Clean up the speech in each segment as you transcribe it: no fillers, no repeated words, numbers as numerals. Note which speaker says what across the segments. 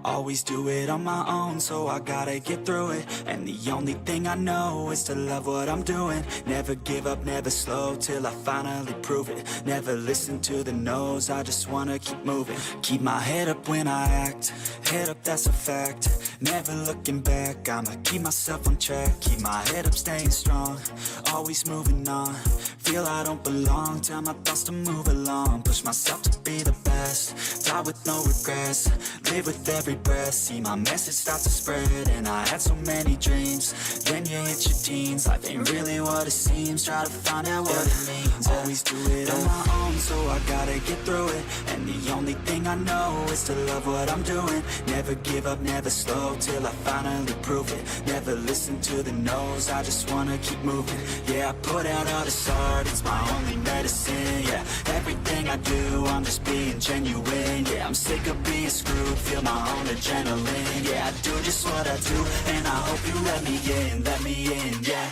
Speaker 1: Always do it on my own, so I gotta get through it. And the only thing I know is to love what I'm doing. Never give up, never slow, till I finally prove it. Never listen to the no's, I just wanna keep moving. Keep my head up when I act, head up, that's a fact. Never looking back, I'ma keep myself on track. Keep my head up, staying strong, always moving on. Feel I don't belong, tell my thoughts to move along. Push myself to be the best, die with no regrets. Live with every breath, see my message start to spread. And I had so many dreams, then you hit your teens. Life ain't really what it seems, try to find out what it means. Always do it on my own, so I gotta get through it. And the only thing I know is to love what I'm doing. Never give up, never slow, till I finally prove it. Never listen to the no's, I just wanna keep moving. Yeah, I put out all this art, it's my only medicine. Yeah, everything I do, I'm just being genuine. Yeah, I'm sick of being screwed, feel my own adrenaline. Yeah, I do just what I do, and I hope you let me in, yeah.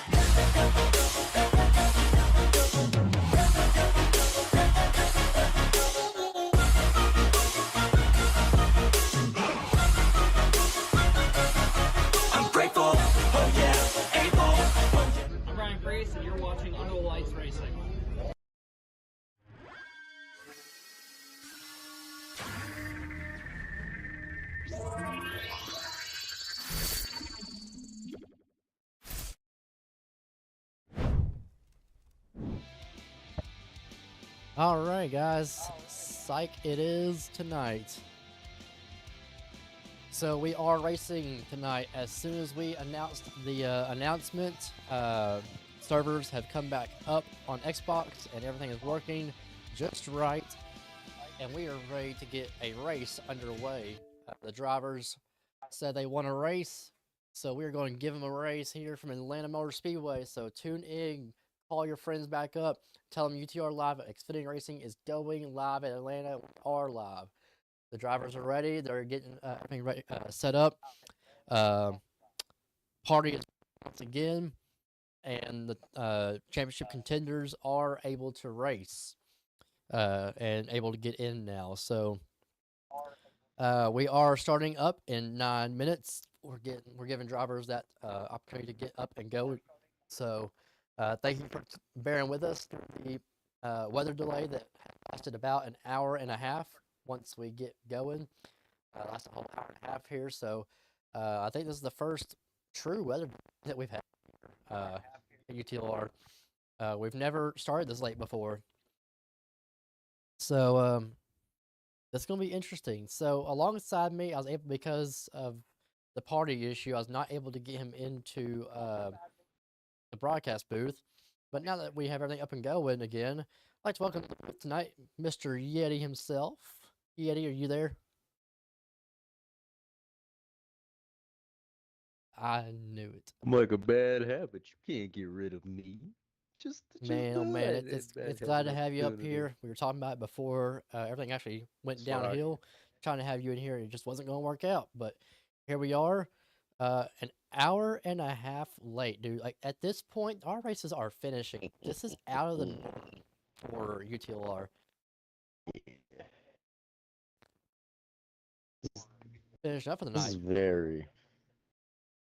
Speaker 1: I'm grateful, oh yeah, able, oh yeah.
Speaker 2: I'm Ryan Priest, and you're watching Under the Lights Racing.
Speaker 3: All right, guys. Psych it is tonight. So we are racing tonight. As soon as we announced the announcement, servers have come back up on Xbox and everything is working just right. And we are ready to get a race underway. The drivers said they want a race, so we're going to give them a race here from Atlanta Motor Speedway. So tune in, call your friends back up, tell them UTR Live at Xfinity Racing is going live at Atlanta. We are live. The drivers are ready. They're getting everything ready, set up. Party is once again, and the championship contenders are able to race and able to get in now. So we are starting up in 9 minutes. We're giving drivers that opportunity to get up and go. So thank you for bearing with us through the weather delay that lasted about an hour and a half. Once we get going, last a whole hour and a half here. So I think this is the first true weather that we've had at UTLR. We've never started this late before. So that's going to be interesting. So alongside me, I was able, because of the party issue, I was not able to get him into the broadcast booth. But now that we have everything up and going again, I'd like to welcome tonight Mr. Yeti himself. Yeti, are you there? I knew it.
Speaker 4: I'm like a bad habit. You can't get rid of me. Just
Speaker 3: Man, oh
Speaker 4: do
Speaker 3: man,
Speaker 4: it.
Speaker 3: it's glad to have you up here. We were talking about it before everything actually went downhill. Trying to have you in here, and it just wasn't going to work out. But here we are, an hour and a half late, dude. Like at this point, our races are finishing. This is out of the norm for UTLR. Finishing up for the
Speaker 4: This is
Speaker 3: night.
Speaker 4: very.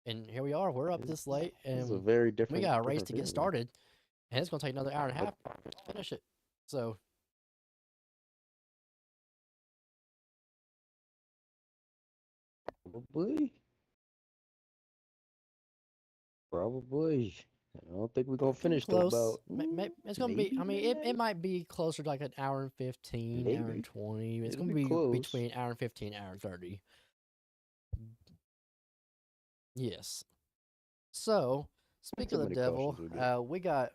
Speaker 3: And here we are. We're up this late,
Speaker 4: This is a
Speaker 3: and
Speaker 4: very different.
Speaker 3: we got a race to
Speaker 4: different
Speaker 3: get started. And it's going to take another hour and a half to finish it. So
Speaker 4: Probably. Probably. I don't think we're gonna finish till
Speaker 3: close.
Speaker 4: about.
Speaker 3: It's going to be, I mean, it might be closer to like an hour and 15, hour and
Speaker 4: Maybe.
Speaker 3: 20. It's
Speaker 4: It'll
Speaker 3: going to
Speaker 4: be
Speaker 3: be
Speaker 4: close.
Speaker 3: between hour and 15, hour and 30. Yes. So, speaking of the
Speaker 4: many
Speaker 3: devil,
Speaker 4: cautions we got.
Speaker 3: we got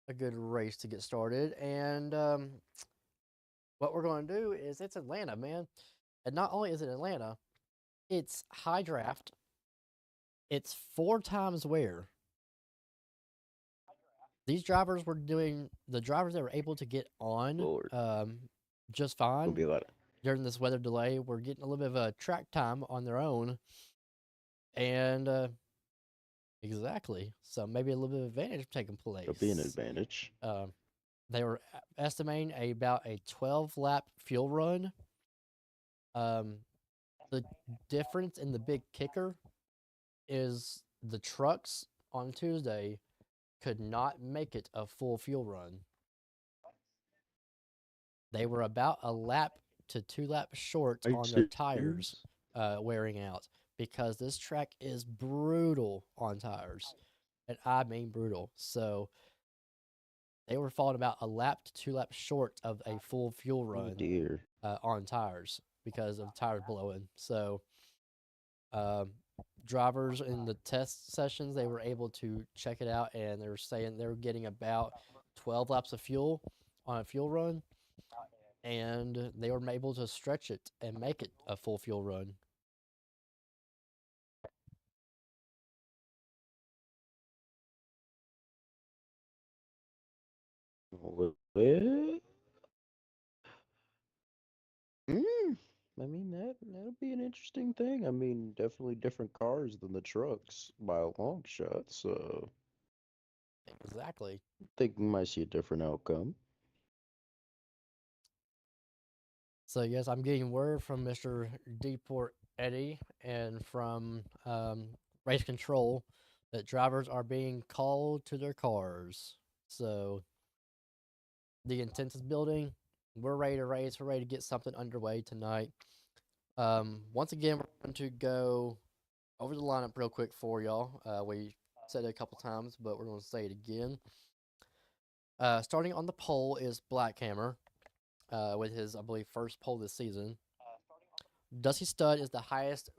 Speaker 3: a good race to get started. And what we're going to do is, it's Atlanta, man. And not only is it Atlanta, it's high draft. It's 4 times wear. These drivers were doing, the drivers that were able to get on
Speaker 4: Lord.
Speaker 3: just
Speaker 4: It'll
Speaker 3: fine
Speaker 4: be a lot.
Speaker 3: during this weather delay. We're getting a little bit of a track time on their own. And exactly. So maybe a little bit of advantage taking place.
Speaker 4: It'll be an advantage.
Speaker 3: They were estimating about a 12-lap fuel run. The difference in the big kicker is the trucks on Tuesday could not make it a full fuel run. They were about a lap to 2 laps short
Speaker 4: Are you
Speaker 3: on their tires
Speaker 4: serious?
Speaker 3: wearing out because this track is brutal on tires. And I mean brutal. So they were falling about a lap to 2 laps short of a full fuel
Speaker 4: Oh
Speaker 3: run
Speaker 4: dear.
Speaker 3: on tires because of tires blowing. So um, drivers in the test sessions, they were able to check it out, and they were saying they were getting about 12 laps of fuel on a fuel run, and they were able to stretch it and make it a full fuel run.
Speaker 4: Well, I mean that'll be an interesting thing. I mean, definitely different cars than the trucks by a long shot. So
Speaker 3: Exactly.
Speaker 4: I think we might see a different outcome.
Speaker 3: So yes, I'm getting word from Mr. Deport Eddie and from race control that drivers are being called to their cars. So the intent is building. We're ready to race. We're ready to get something underway tonight. Once again, we're going to go over the lineup real quick for y'all. We said it a couple times, but we're going to say it again. Starting on the pole is Blackhammer with his, I believe, first pole this season. Dusty Stud is the highest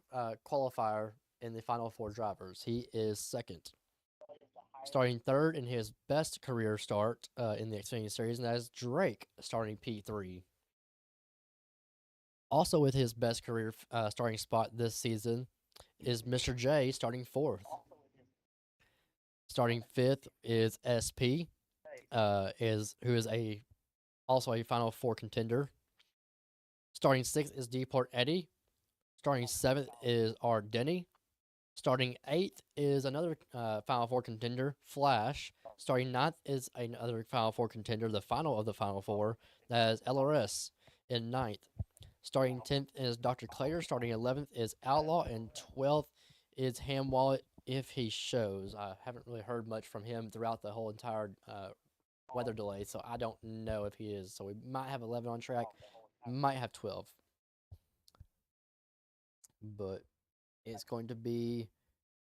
Speaker 3: qualifier in the final four drivers. He is second. Starting third in his best career start in the Xfinity Series, and that is Drake starting P3. Also, with his best career starting spot this season is Mr. J starting fourth. Starting fifth is SP, who is also a Final Four contender. Starting sixth is Deport Eddie. Starting seventh is R. Denny. Starting eighth is another Final Four contender, Flash. Starting ninth is another Final Four contender, the final of the Final Four, that is LRS in ninth. Starting 10th is Dr. Clater. Starting 11th is Outlaw. And 12th is Ham Wallet if he shows. I haven't really heard much from him throughout the whole entire weather delay, so I don't know if he is. So we might have 11 on track, might have 12. But it's going to be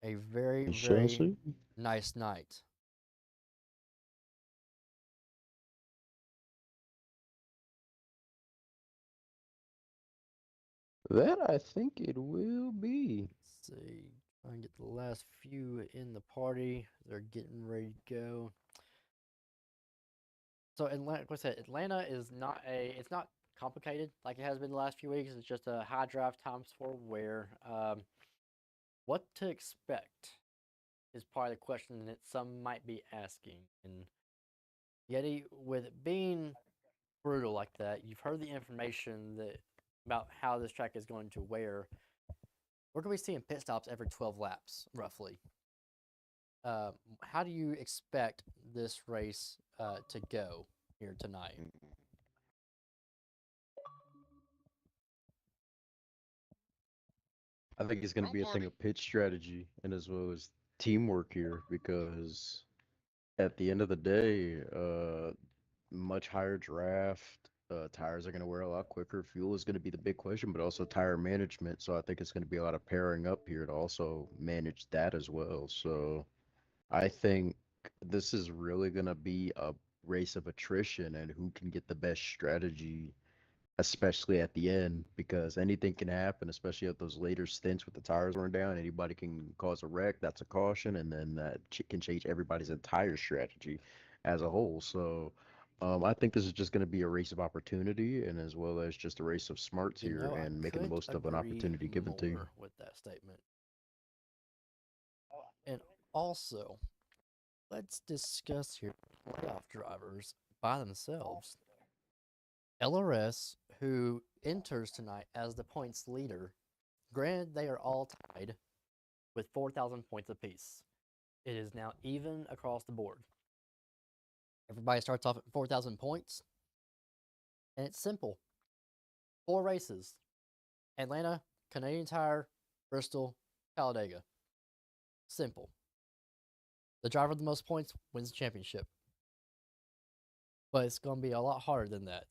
Speaker 3: a very,
Speaker 4: We shall
Speaker 3: very
Speaker 4: see.
Speaker 3: nice night.
Speaker 4: That I think it will be.
Speaker 3: Let's see. Try and get the last few in the party. They're getting ready to go. So Atlanta, like I said, Atlanta is not it's not complicated like it has been the last few weeks. It's just a high drive times for wear. What to expect is probably the question that some might be asking. And Yeti, with it being brutal like that, you've heard the information that about how this track is going to wear. We're going to be seeing pit stops every 12 laps, roughly. How do you expect this race to go here tonight?
Speaker 4: I think it's going to be a thing of pitch strategy and as well as teamwork here because at the end of the day, much higher draft. Tires are going to wear a lot quicker. Fuel is going to be the big question, but also tire management. So I think it's going to be a lot of pairing up here to also manage that as well. So I think this is really going to be a race of attrition and who can get the best strategy, especially at the end, because anything can happen, especially at those later stints with the tires wearing down. Anybody can cause a wreck. That's a caution, and then that can change everybody's entire strategy as a whole. So I think this is just going to be a race of opportunity and as well as just a race of smarts
Speaker 3: You
Speaker 4: here
Speaker 3: know, I
Speaker 4: and making the
Speaker 3: couldn't
Speaker 4: most of an
Speaker 3: agree
Speaker 4: opportunity given to you.
Speaker 3: more with that statement. And also, let's discuss here playoff drivers by themselves. LRS, who enters tonight as the points leader, granted they are all tied with 4,000 points apiece. It is now even across the board. Everybody starts off at 4,000 points, and it's simple. 4 races. Atlanta Canadian Tire, Bristol, Talladega. Simple. The driver with the most points wins the championship. But it's going to be a lot harder than that.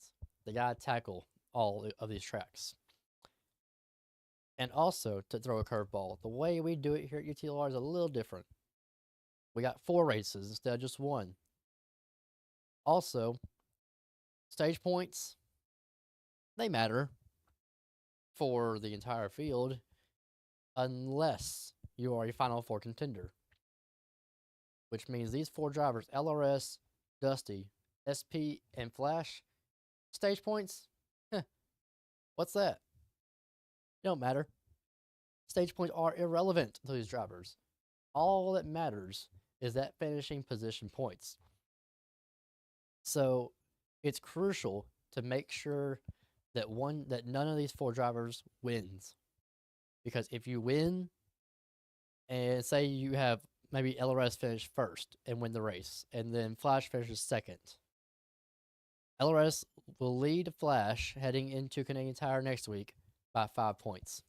Speaker 3: They got to tackle all of these tracks. And also, to throw a curveball, the way we do it here at UTLR is a little different. We got 4 races instead of just 1. Also, stage points, they matter for the entire field unless you are a Final Four contender. Which means these 4 drivers, LRS, Dusty, SP, and Flash, stage points, what's that? Don't matter. Stage points are irrelevant to these drivers. All that matters is that finishing position points. So it's crucial to make sure that none of these 4 drivers wins. Because if you win, and say you have maybe LRS finish first and win the race, and then Flash finishes second, LRS will lead Flash heading into Canadian Tire next week by 5 points.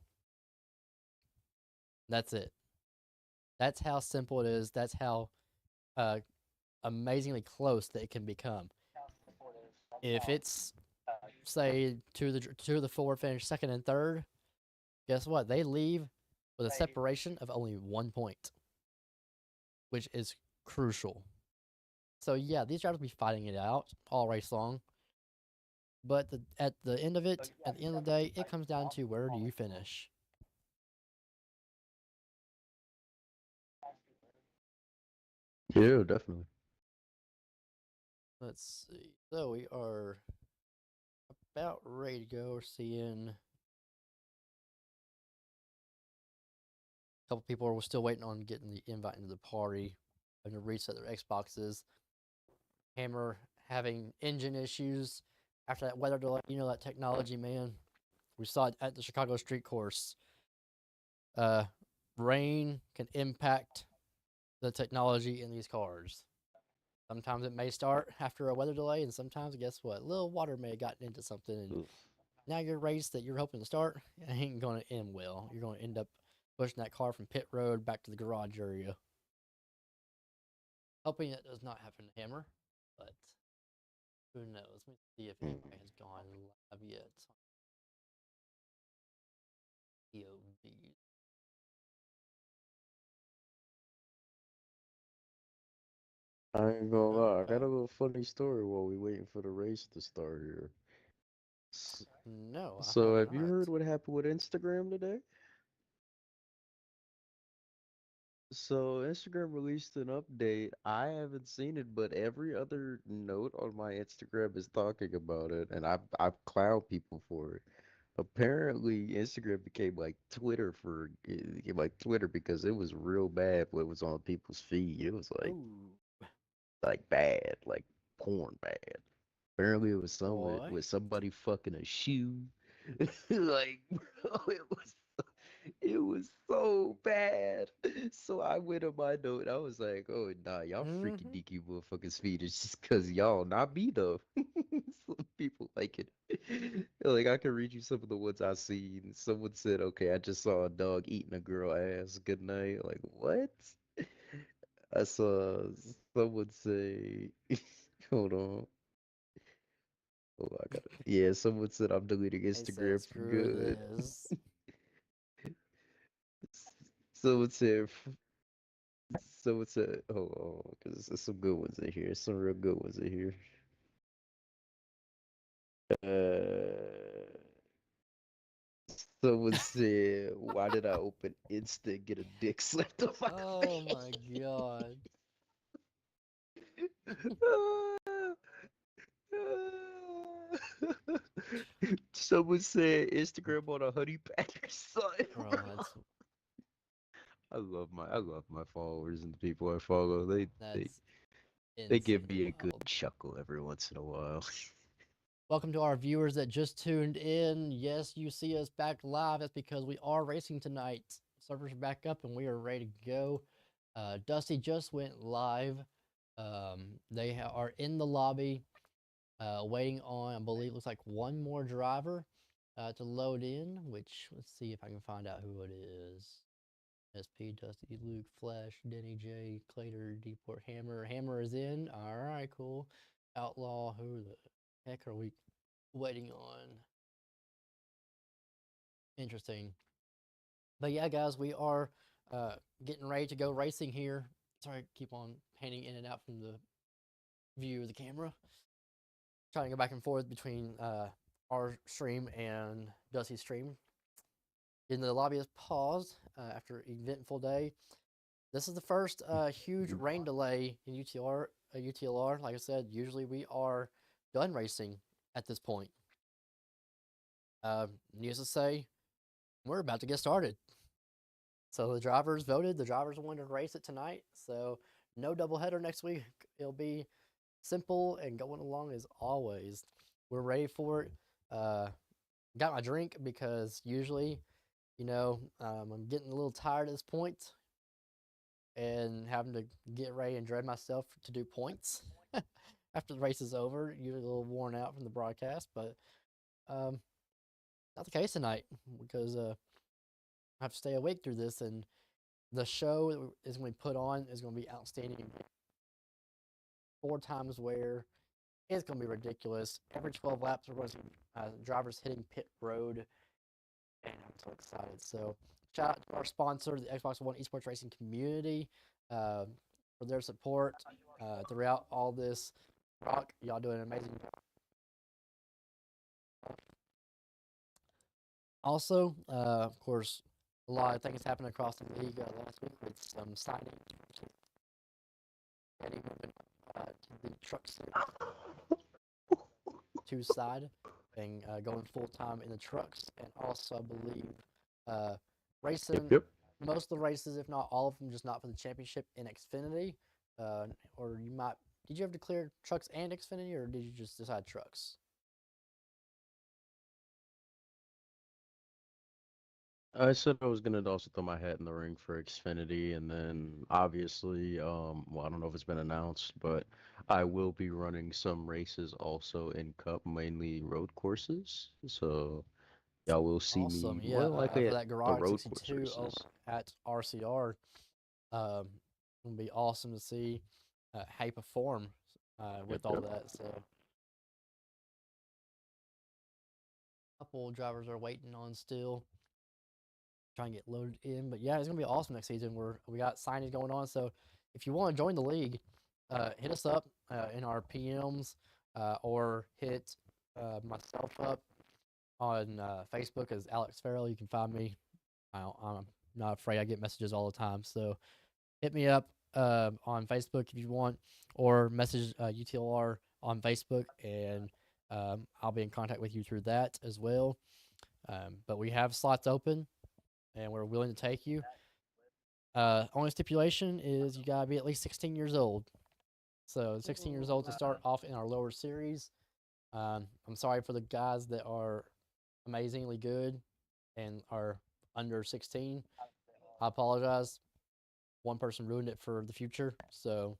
Speaker 3: That's it. That's how simple it is. That's how amazingly close that it can become. If it's say two of the 4 finish second and third, guess what? They leave with a separation of only 1 point, which is crucial. So yeah, these drivers will be fighting it out all race long. But at the end of it, at the end of the day, it comes down to where do you finish.
Speaker 4: Yeah, definitely.
Speaker 3: Let's see. So we are about ready to go. We're seeing a couple people are still waiting on getting the invite into the party, having to reset their Xboxes. Hammer having engine issues after that weather delay. You know that technology, man. We saw it at the Chicago Street Course. Rain can impact the technology in these cars. Sometimes it may start after a weather delay, and sometimes, guess what? A little water may have gotten into something, and
Speaker 4: Oof.
Speaker 3: now your race that you're hoping to start ain't going to end well. You're going to end up pushing that car from pit road back to the garage area. Hoping that does not happen to Hammer, but who knows? Let me see if
Speaker 4: Mm.
Speaker 3: anybody has gone live yet. POV.
Speaker 4: I ain't gonna lie, I got
Speaker 3: Okay.
Speaker 4: a little funny story while we waiting for the race to start here.
Speaker 3: No, I have
Speaker 4: So, have you
Speaker 3: not.
Speaker 4: heard what happened with Instagram today? So, Instagram released an update. I haven't seen it, but every other note on my Instagram is talking about it, and I clown people for it. Apparently, Instagram became like Twitter it became like Twitter because it was real bad what was on people's feed. It was
Speaker 3: Ooh,
Speaker 4: like bad, like porn bad. Apparently, it was
Speaker 3: boy.
Speaker 4: with somebody fucking a shoe. Like, bro, it was so bad. So I went on my note. I was like, "Oh nah, y'all freaking
Speaker 3: Mm-hmm.
Speaker 4: DQ motherfuckers feet. It's just cause y'all not me though." Some people like it. Like I can read you some of the ones I seen. Someone said, "Okay, I just saw a dog eating a girl ass. Good night." Like what? I saw someone say, "Hold on." Oh, I gotta. Yeah, someone said I'm deleting
Speaker 3: They said,
Speaker 4: Instagram for
Speaker 3: screw
Speaker 4: good.
Speaker 3: this.
Speaker 4: Someone said, someone said, oh, because there's some good ones in here. Some real good ones in here. Someone said, why did I open Insta and get a dick slapped on my
Speaker 3: Oh
Speaker 4: face?
Speaker 3: my god.
Speaker 4: Someone said Instagram on a honey packer son, bro.
Speaker 3: Bro,
Speaker 4: I love my followers and the people I follow.
Speaker 3: that's
Speaker 4: They give
Speaker 3: insanely
Speaker 4: me a good
Speaker 3: wild.
Speaker 4: chuckle every once in a while.
Speaker 3: Welcome to our viewers that just tuned in. Yes, you see us back live. That's because we are racing tonight. Servers are back up and we are ready to go. Dusty just went live. They are in the lobby waiting on, I believe, looks like one more driver. to load in, which let's see if I can find out who it is. SP, Dusty, Luke, Flash, Denny J, Clater, Deeport, Hammer. Hammer is in. All right, cool. Outlaw, who the heck are we waiting on? Interesting. But yeah, guys, we are getting ready to go racing here. Sorry, keep on panning in and out from the view of the camera. Trying to go back and forth between our stream and Dusty's stream. In the lobby is paused after eventful day. This is the first huge rain delay in UTLR. Like I said, usually we are done racing at this point. Needless to say, we're about to get started. So the drivers voted. The drivers wanted to race it tonight. So no doubleheader next week. It'll be simple and going along as always. We're ready for it. Got my drink because usually, I'm getting a little tired at this point and having to get ready and dread myself to do points after the race is over. Usually a little worn out from the broadcast, but not the case tonight because I have to stay awake through this, and the show is going to be put on is going to be outstanding. 4 times where it's going to be ridiculous. Every 12 laps, we're going to see drivers hitting pit road, and I'm so excited. So shout out to our sponsor, the Xbox One Esports Racing community, for their support throughout all this. Rock, y'all doing an amazing job. Also, of course, a lot of things happened across the league last week with some signings. Eddie moving to the truck two side and going full time in the trucks, and also I believe racing most of the races, if not all of them, just not for the championship in Xfinity. Or you might did you have to clear trucks and Xfinity, or did you just decide trucks?
Speaker 4: I said I was gonna also throw my hat in the ring for Xfinity, and then obviously, well, I don't know if it's been announced, but I will be running some races also in Cup, mainly road courses. So y'all will see
Speaker 3: Awesome,
Speaker 4: me
Speaker 3: yeah.
Speaker 4: more than likely
Speaker 3: For
Speaker 4: at
Speaker 3: that
Speaker 4: the
Speaker 3: Garage
Speaker 4: road course
Speaker 3: 62 over
Speaker 4: races.
Speaker 3: at RCR, it'll be awesome to see how you perform
Speaker 4: Yep,
Speaker 3: with all
Speaker 4: yep.
Speaker 3: that. So, a couple drivers are waiting on still, trying to get loaded in. But yeah, it's gonna be awesome next season. We got signings going on. So if you want to join the league, hit us up in our PMs or hit myself up on Facebook as Alex Farrell. You can find me. I'm not afraid. I get messages all the time. So hit me up on Facebook if you want, or message UTLR on Facebook, and I'll be in contact with you through that as well. But we have slots open, and we're willing to take you. Only stipulation is you gotta be at least 16 years old. So 16 years old to start off in our lower series. I'm sorry for the guys that are amazingly good and are under 16. I apologize. One person ruined it for the future. So,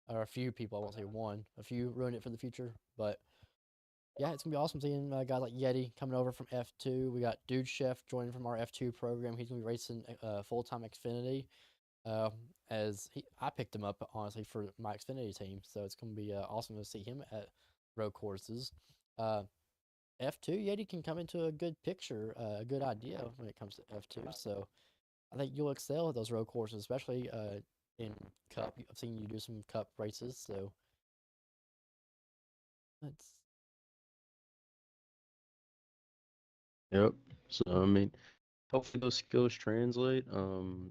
Speaker 3: or a few people, I won't say one, a few ruined it for the future. But yeah, it's gonna be awesome seeing guys like Yeti coming over from F2. We got Dude Chef joining from our F2 program. He's gonna be racing full time Xfinity. I picked him up honestly for my Xfinity team, so it's gonna be awesome to see him at road courses. Uh, F2 Yeti can come into a good picture, a good idea when it comes to F2. So I think you'll excel at those road courses, especially in Cup. I've seen you do some Cup races, so that's
Speaker 4: Yep. So I mean, hopefully those skills translate.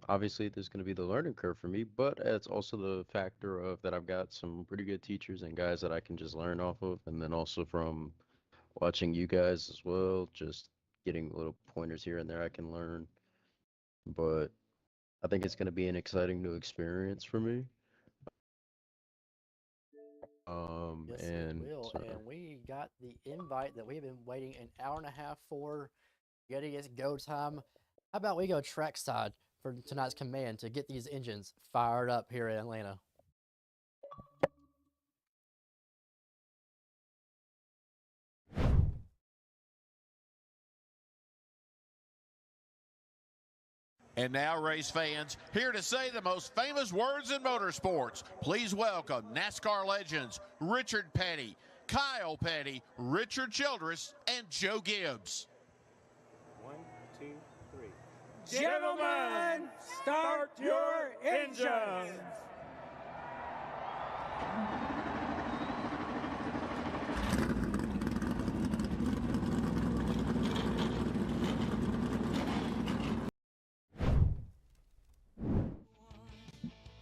Speaker 4: Obviously there's going to be the learning curve for me, but it's also the factor of that I've got some pretty good teachers and guys that I can just learn off of, and then also from watching you guys as well, just getting little pointers here and there I can learn. But I think it's going to be an exciting new experience for me.
Speaker 3: yes, it
Speaker 4: And
Speaker 3: will. And we got the invite that we've been waiting an hour and a half for. Yeti, it's go time. How about we go trackside for tonight's command to get these engines fired up here in Atlanta?
Speaker 5: And now, race fans, here to say the most famous words in motorsports. Please welcome NASCAR legends Richard Petty, Kyle Petty, Richard Childress, and Joe Gibbs.
Speaker 6: 1, 2, 3. Gentlemen, start your engines.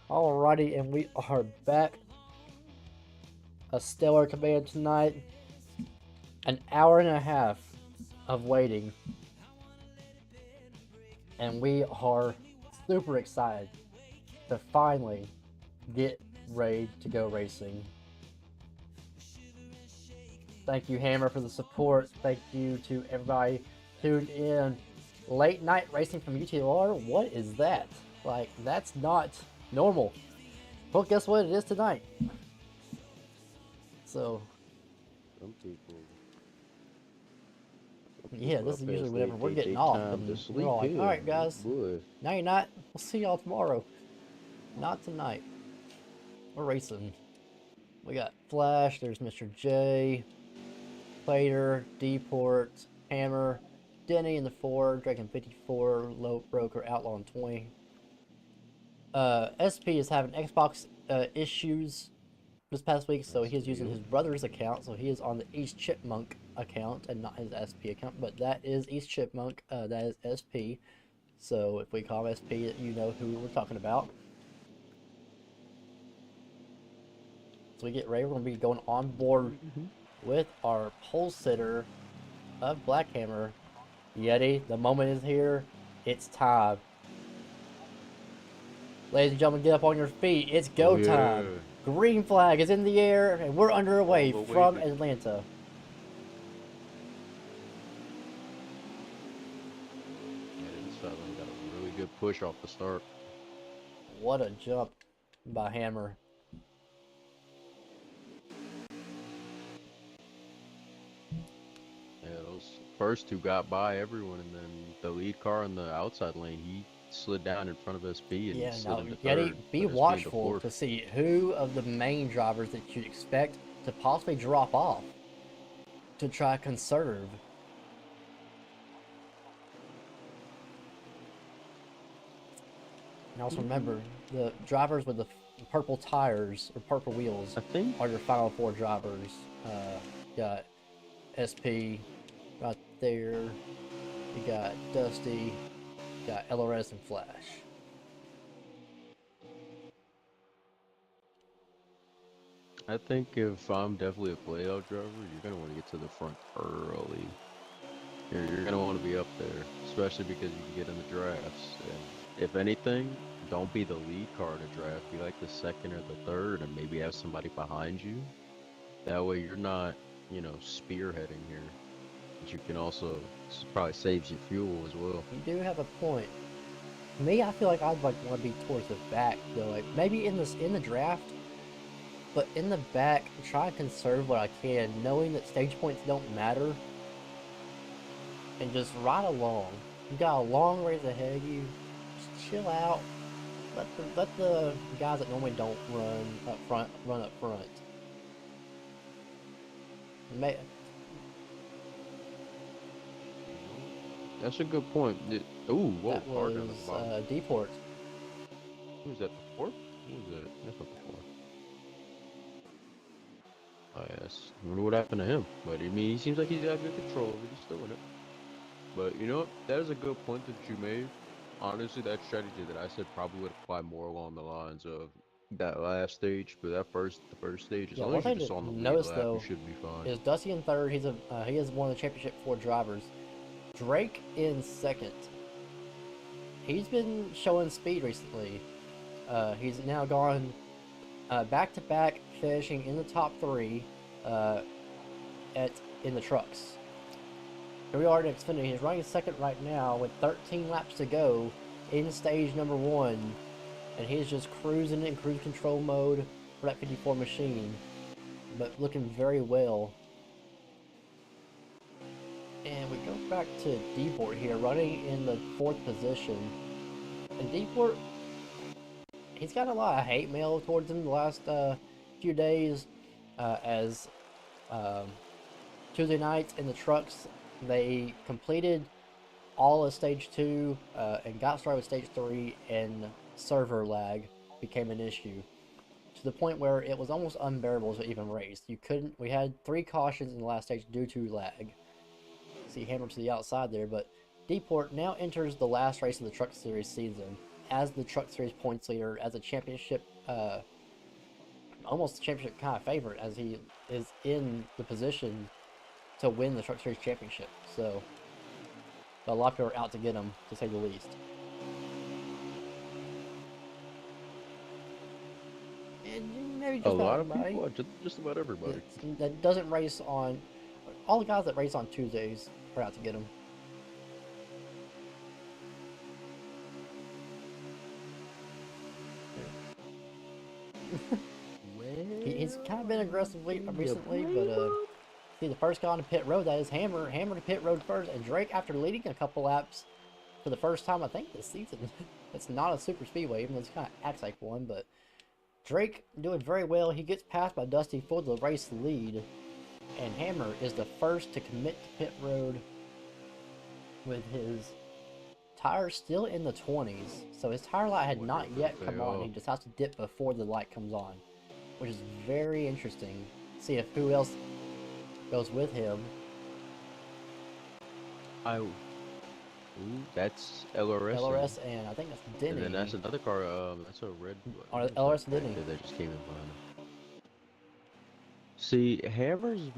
Speaker 3: Alrighty, and we are back. A stellar command tonight. An hour and a half of waiting. And we are super excited to finally get ready to go racing. Thank you, Hammer, for the support. Thank you to everybody tuned in. Late night racing from UTR? What is that? Like, that's not normal. Well, guess what it is tonight? So,
Speaker 4: Some people.
Speaker 3: yeah, this is
Speaker 4: Up
Speaker 3: usually
Speaker 4: as
Speaker 3: whenever we're
Speaker 4: they
Speaker 3: getting
Speaker 4: take
Speaker 3: off.
Speaker 4: time
Speaker 3: And
Speaker 4: to
Speaker 3: we're
Speaker 4: sleep
Speaker 3: all like,
Speaker 4: in.
Speaker 3: alright, guys.
Speaker 4: Boy.
Speaker 3: No, you're not. We'll see y'all tomorrow. Not tonight. We're racing. We got Flash, there's Mr. J, Plater, D-Port, Hammer, Denny in the 4, Dragon 54, Low Broker, Outlaw in 20. SP is having Xbox issues this past week, so he is using his brother's account, so he is on the East Chipmunk account and not his SP account, but that is East Chipmunk, that is SP. So if we call him SP, you know who we're talking about. So we get ready, we're going to be going on board with our pole sitter of Black Hammer, Yeti. The moment is here. It's time. Ladies and gentlemen, get up on your feet. It's go time. Green flag is in the air, and we're underway from Atlanta.
Speaker 4: Yeah, this fella got a really good push off the start.
Speaker 3: What a jump by Hammer.
Speaker 4: Yeah, those first two got by everyone, and then the lead car in the outside lane, he slid down in front of SP and
Speaker 3: Yeah,
Speaker 4: slid
Speaker 3: now
Speaker 4: into
Speaker 3: Yeti,
Speaker 4: third.
Speaker 3: be
Speaker 4: put SP into
Speaker 3: watchful
Speaker 4: fourth.
Speaker 3: to see who of the main drivers that you'd expect to possibly drop off to try to conserve. And also remember, the drivers with the purple tires or purple wheels
Speaker 4: I think
Speaker 3: are your final 4 drivers. Got SP right there. You got Dusty. You got LRS and Flash.
Speaker 4: if I'm definitely a playout driver, you're gonna want to get to the front early. You're gonna want to be up there, especially because you can get in the drafts. And if anything, don't be the lead car to draft. Be like the second or the third, and maybe have somebody behind you. That way, you're not, spearheading here. But you can also probably saves you fuel as well.
Speaker 3: You do have a point. Me, I feel like I'd want to be towards the back though. Like maybe in the draft, but in the back, try to conserve what I can, knowing that stage points don't matter, and just ride along. You got a long race ahead of you. Just chill out. Let the guys that normally don't run up front run up front.
Speaker 4: That's a good point. Ooh, whoa,
Speaker 3: That
Speaker 4: hard down the bottom.
Speaker 3: was D-Port.
Speaker 4: Who's that? The fourth? Who's that? That's not the fourth. Oh yes. I wonder what happened to him. But I mean, he seems like he's got good control of it. He's still in it. But you know what? That is a good point that you made. Honestly, that strategy that I said probably would apply more along the lines of that last stage. But the first stage, as
Speaker 3: Yeah,
Speaker 4: long
Speaker 3: one
Speaker 4: as you're
Speaker 3: thing
Speaker 4: just
Speaker 3: to
Speaker 4: on the lead
Speaker 3: notice
Speaker 4: lap,
Speaker 3: though
Speaker 4: you should be fine.
Speaker 3: is Dusty in third. He is one of the championship 4 drivers. Drake in second. He's been showing speed recently. He's now gone back to back, finishing in the top 3 in the trucks. Here we are at Xfinity. He's running second right now with 13 laps to go in stage number 1, and he's just cruising in cruise control mode for that 54 machine, but looking very well. And we go back to D-Port here, running in the 4th position. And Deeport, he's got a lot of hate mail towards him the last few days, as Tuesday nights in the trucks, they completed all of stage 2 and got started with stage 3, and server lag became an issue to the point where it was almost unbearable to even race. We had 3 cautions in the last stage due to lag. See, hammered to the outside there, but Deeport now enters the last race of the Truck Series season as the Truck Series points leader, as a championship, almost a championship kind of favorite, as he is in the position to win the Truck Series championship. So a lot of people are out to get him, to say the least. And maybe just
Speaker 4: A
Speaker 3: about
Speaker 4: lot of
Speaker 3: everybody
Speaker 4: people, just about everybody.
Speaker 3: that doesn't race on, all the guys that race on Tuesdays are out to get him. He's kind of been aggressive recently, but see, the first guy on the pit road, that is Hammer. Hammer to pit road first, and Drake, after leading a couple laps for the first time, I think, this season. It's not a super speedway, even though it kind of acts like one, but Drake doing very well. He gets passed by Dusty for the race lead, and Hammer is the first to commit to pit road with his tires still in the 20s. So his tire light had not yet come on. He just has to dip before the light comes on, which is very interesting. See if who else goes with him.
Speaker 4: Ooh, that's LRS.
Speaker 3: LRS, and I think that's Denny.
Speaker 4: And then that's another car. That's a red.
Speaker 3: LRS Denny.
Speaker 4: That just came in behind him. See, Hammer's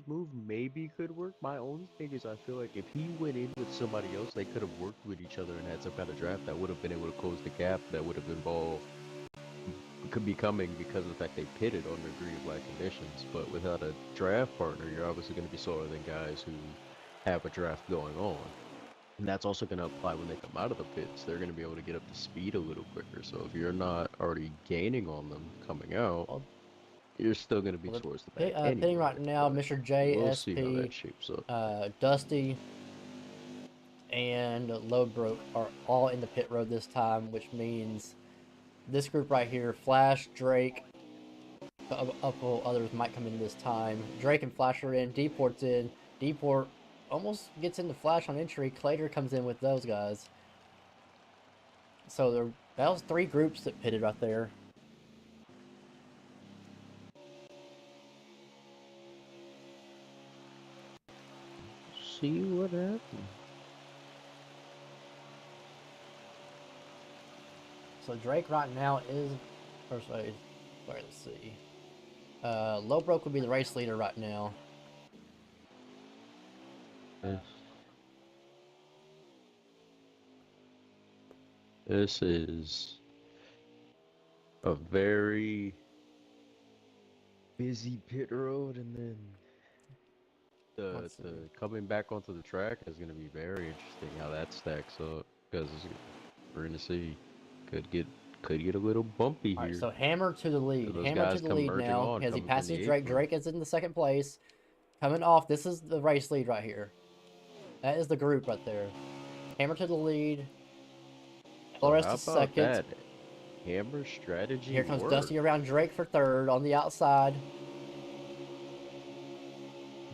Speaker 4: move maybe could work. My only thing is, I feel like if he went in with somebody else, they could have worked with each other and had some kind of draft that would have been able to close the gap. That would have involved could be coming because of the fact they pitted under green-black conditions. But without a draft partner, you're obviously going to be slower than guys who have a draft going on. And that's also going to apply when they come out of the pits. They're going to be able to get up to speed a little quicker. So if you're not already gaining on them coming out, you're still going to be towards the back anyway.
Speaker 3: Pitting right now, Mr. J,
Speaker 4: we'll
Speaker 3: SP,
Speaker 4: see how that shapes up.
Speaker 3: Dusty, and Lodebroke are all in the pit road this time, which means this group right here, Flash, Drake, a couple others might come in this time. Drake and Flash are in, Deport's in. Deport almost gets into Flash on entry. Clater comes in with those guys. So that was 3 groups that pitted right there.
Speaker 4: See what happens.
Speaker 3: So Drake right now is first race. Sorry, let's see. Lowbroke would be the race leader right now.
Speaker 4: This is a very busy pit road, and then the coming back onto the track is going to be very interesting how that stacks up, because we're going to see could get a little bumpy here.
Speaker 3: So Hammer to the lead. Hammer to the lead now as he passes Drake. Drake is in the second place. Coming off, this is the race lead right here. That is the group right there. Hammer to the lead. LRS to second.
Speaker 4: That? Hammer strategy.
Speaker 3: Here comes Dusty around Drake for third on the outside.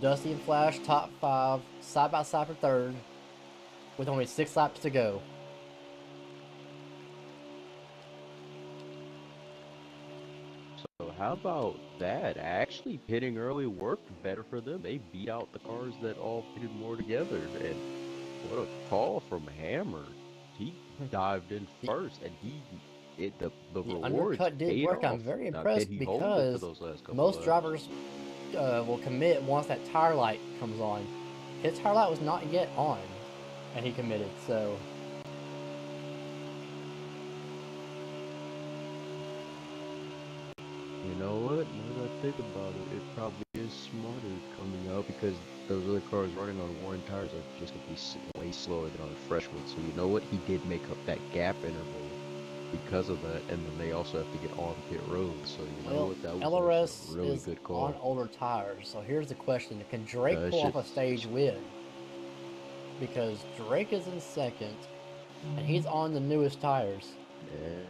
Speaker 3: Dusty and Flash top 5, side by side for third, with only 6 laps to go.
Speaker 4: So how about that? Actually, pitting early worked better for them. They beat out the cars that all pitted more together. And what a call from Hammer. He dived in first, and the rewards
Speaker 3: undercut did work.
Speaker 4: off.
Speaker 3: I'm very
Speaker 4: Now,
Speaker 3: impressed
Speaker 4: can he hold it for
Speaker 3: because
Speaker 4: those last couple
Speaker 3: most
Speaker 4: laps?
Speaker 3: drivers will commit once that tire light comes on. His tire light was not yet on, and he committed. So
Speaker 4: you know what? Now that I think about it, it probably is smarter coming out, because those other cars running on worn tires are just going to be way slower than on the fresh ones. So you know what? He did make up that gap interval because of that, and then they also have to get on pit road. So you know what? That was
Speaker 3: LRS
Speaker 4: a really
Speaker 3: is
Speaker 4: good call.
Speaker 3: on older tires. So here's the question: can Drake pull off a stage win? Because Drake is in second, And he's on the newest tires.
Speaker 4: And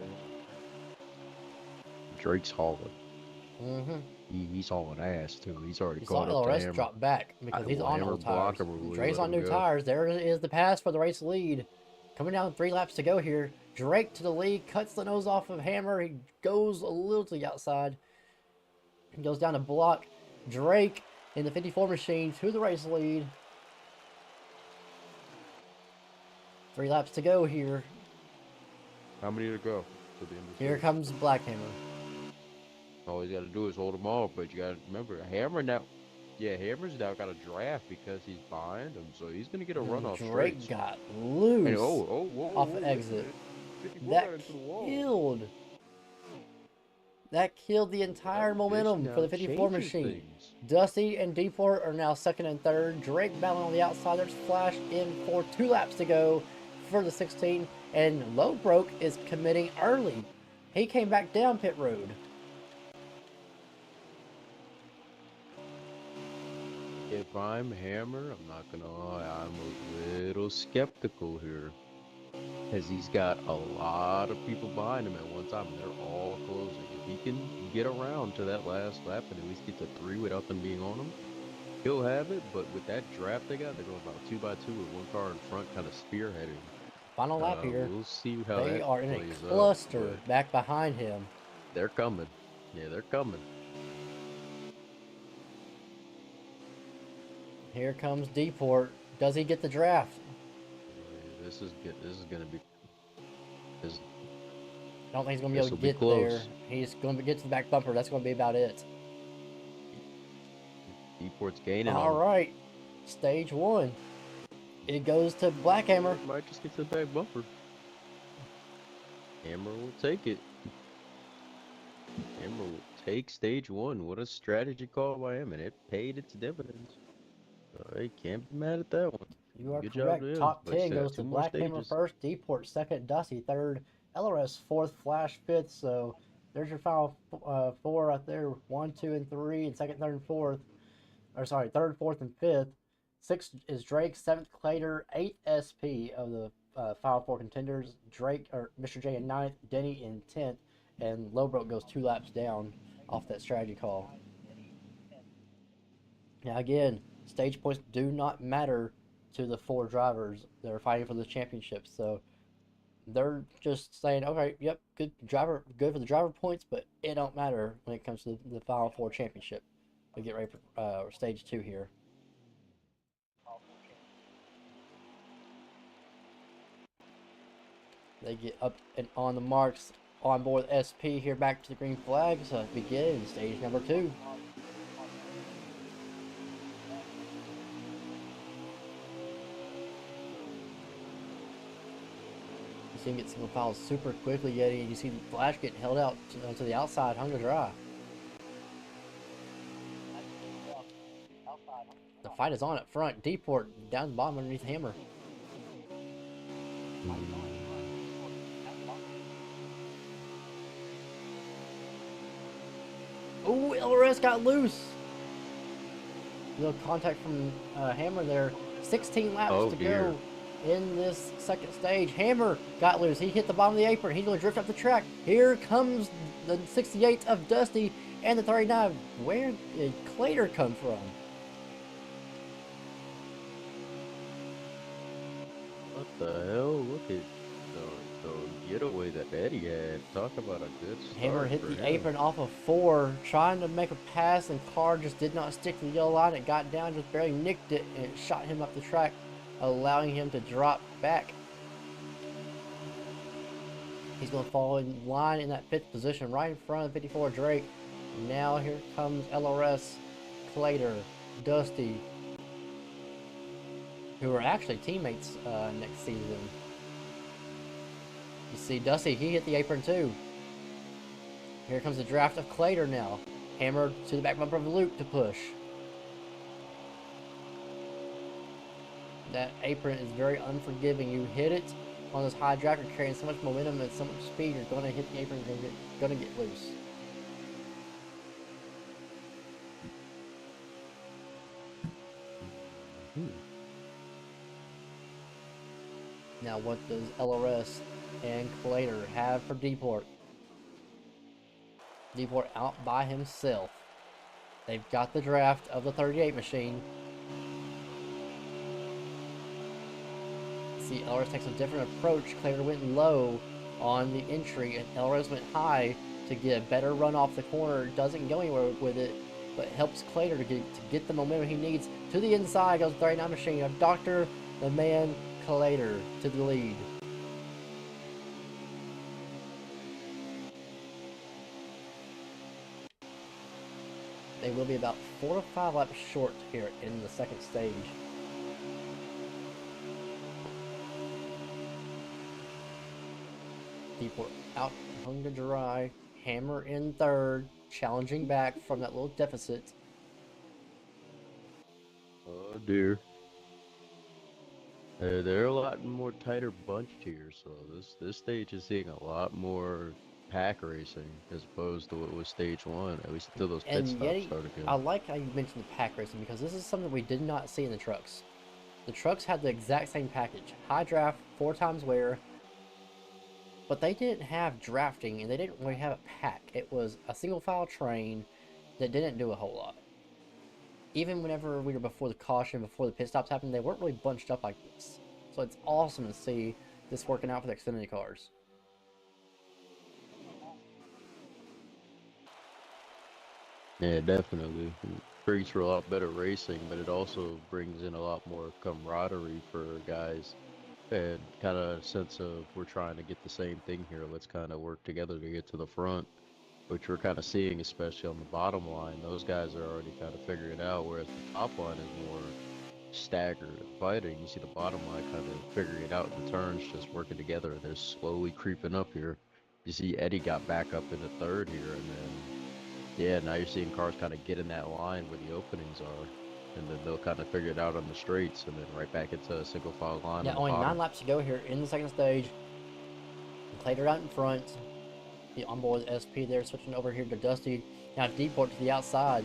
Speaker 4: Drake's hauling.
Speaker 3: Mm-hmm.
Speaker 4: He's hauling ass too. He's already
Speaker 3: You saw
Speaker 4: caught up to
Speaker 3: LRS
Speaker 4: Hammer.
Speaker 3: drop back because he's
Speaker 4: Will
Speaker 3: on
Speaker 4: Hammer
Speaker 3: old
Speaker 4: block
Speaker 3: tires.
Speaker 4: him, or will he
Speaker 3: Drake's
Speaker 4: let
Speaker 3: on
Speaker 4: him
Speaker 3: new
Speaker 4: go?
Speaker 3: tires. There is the pass for the race lead. Coming down 3 laps to go here. Drake to the lead, cuts the nose off of Hammer. He goes a little to the outside. He goes down to block Drake in the 54 machine to the race lead. 3 laps to go here.
Speaker 4: How many to go to the end of the
Speaker 3: Here
Speaker 4: stage?
Speaker 3: comes Black Hammer.
Speaker 4: All he's got to do is hold them off, but you got to remember, Hammer now. Yeah, Hammer's now got a draft because he's behind him, so he's gonna get a run off
Speaker 3: Drake
Speaker 4: straights.
Speaker 3: got
Speaker 4: And
Speaker 3: loose
Speaker 4: whoa,
Speaker 3: off
Speaker 4: whoa,
Speaker 3: the
Speaker 4: wait a
Speaker 3: exit.
Speaker 4: minute. 54
Speaker 3: That
Speaker 4: ran into the wall.
Speaker 3: killed. That killed the entire momentum
Speaker 4: This
Speaker 3: for the
Speaker 4: now
Speaker 3: 54
Speaker 4: changes
Speaker 3: machine.
Speaker 4: things.
Speaker 3: Dusty and Deport are now second and third. Drake battling on the outside. There's Flash in for 2 laps to go for the 16. And Lowbroke is committing early. He came back down pit road.
Speaker 4: If I'm Hammer, I'm not gonna lie, I'm a little skeptical here. Because he's got a lot of people behind him at one time, and they're all closing. If he can get around to that last lap and at least get to 3 without them being on him, he'll have it. But with that draft they got, they're going about 2 by 2 with one car in front, kind of spearheading.
Speaker 3: Final lap here.
Speaker 4: We'll see how
Speaker 3: They
Speaker 4: that
Speaker 3: are in a
Speaker 4: plays
Speaker 3: cluster
Speaker 4: up,
Speaker 3: back behind him.
Speaker 4: but they're coming. Yeah, they're coming.
Speaker 3: Here comes Deport. Does he get the draft?
Speaker 4: This is good. This is gonna be. This,
Speaker 3: I don't think he's going to be able to
Speaker 4: This'll be
Speaker 3: get there.
Speaker 4: close.
Speaker 3: He's going to get to the back bumper. That's going to be about it.
Speaker 4: Deport's gaining.
Speaker 3: All right. Stage 1. It goes to Black Hammer.
Speaker 4: Might just get to the back bumper. Hammer will take it. Hammer will take stage 1. What a strategy call by him, and it paid its dividends. He can't be mad at that one.
Speaker 3: You are
Speaker 4: Good job
Speaker 3: correct.
Speaker 4: to him.
Speaker 3: Top
Speaker 4: Like I
Speaker 3: 10
Speaker 4: said,
Speaker 3: goes to
Speaker 4: 2 more
Speaker 3: Black Hammer
Speaker 4: stages.
Speaker 3: first, Deport second, Dusty third, LRS fourth, Flash fifth. So there's your final 4 right there. 1, 2, and 3, and second, third, and fourth. Or sorry, third, fourth, and fifth. 6 is Drake, 7th Clater, 8th SP of the final 4 contenders. Drake or Mr. J in 9th, Denny in 10th, and Lowbroke goes 2 laps down off that strategy call. Now again, stage points do not matter to the 4 drivers that are fighting for the championship. So they're just saying, okay, yep, good for the driver points, but it don't matter when it comes to the final 4 championship. We get ready for stage 2 here. They get up and on the marks on board SP here back to the green flag. So let's begin stage number 2. You see him get single file super quickly, Yeti, and you see Flash getting held out to the outside, hung to dry. The fight is on up front. Deport down the bottom underneath Hammer. Ooh, LRS got loose. Little contact from Hammer there. 16 laps to go in this second stage. Hammer got loose. He hit the bottom of the apron. He's going to drift up the track. Here comes the 68 of Dusty and the 39. Where did Clater come from?
Speaker 4: What the hell? Look at the getaway that Eddie had. Talk about a good start.
Speaker 3: Hammer hit
Speaker 4: for
Speaker 3: the
Speaker 4: him.
Speaker 3: apron off of 4, trying to make a pass, and car just did not stick to the yellow line. It got down, just barely nicked it, and it shot him up the track, allowing him to drop back. He's going to fall in line in that 5th position, right in front of 54 Drake. Now here comes LRS, Clater, Dusty, who are actually teammates next season. You see Dusty, he hit the apron too. Here comes the draft of Clater now. Hammer to the back bumper of the loop to push. That apron is very unforgiving. You hit it on this high draft, you're carrying so much momentum and so much speed, you're going to hit the apron, you're going to get loose. Now, what does LRS and Clater have for Deport? Deport out by himself. They've got the draft of the 38 machine. See, LRS takes a different approach. Clater went low on the entry, and LRS went high to get a better run off the corner. Doesn't go anywhere with it, but helps Clater to get the momentum he needs. To the inside goes the 39 machine of Dr. the Man Clater to the lead. They will be about 4 to 5 laps short here in the second stage. Deport out hung to dry. Hammer in third, challenging back from that little deficit.
Speaker 4: Oh dear. They're a lot more tighter bunched here, so this stage is seeing a lot more pack racing as opposed to what was stage one, at least until those pit
Speaker 3: And
Speaker 4: stops
Speaker 3: yet,
Speaker 4: start
Speaker 3: I
Speaker 4: again.
Speaker 3: like how you mentioned the pack racing because this is something we did not see in the trucks. The trucks had the exact same package. High draft, 4 times wear, but they didn't have drafting and they didn't really have a pack. It was a single file train that didn't do a whole lot. Even whenever we were before the caution, before the pit stops happened, they weren't really bunched up like this. So it's awesome to see this working out for the Xfinity cars.
Speaker 4: Yeah, definitely. It creates for a lot better racing, but it also brings in a lot more camaraderie for guys and kind of sense of we're trying to get the same thing here. Let's kind of work together to get to the front, which we're kind of seeing, especially on the bottom line. Those guys are already kind of figuring it out, whereas the top line is more staggered and fighting. You see the bottom line kind of figuring it out in the turns, just working together. They're slowly creeping up here. You see Eddie got back up into third here, and then yeah, now you're seeing cars kind of get in that line where the openings are, and then they'll kind of figure it out on the straights, and then right back into a single file line
Speaker 3: Now
Speaker 4: on the
Speaker 3: only 9
Speaker 4: bottom.
Speaker 3: laps to go here in the second stage. Clater out in front. The onboard SP there, switching over here to Dusty. Now Deport to the outside.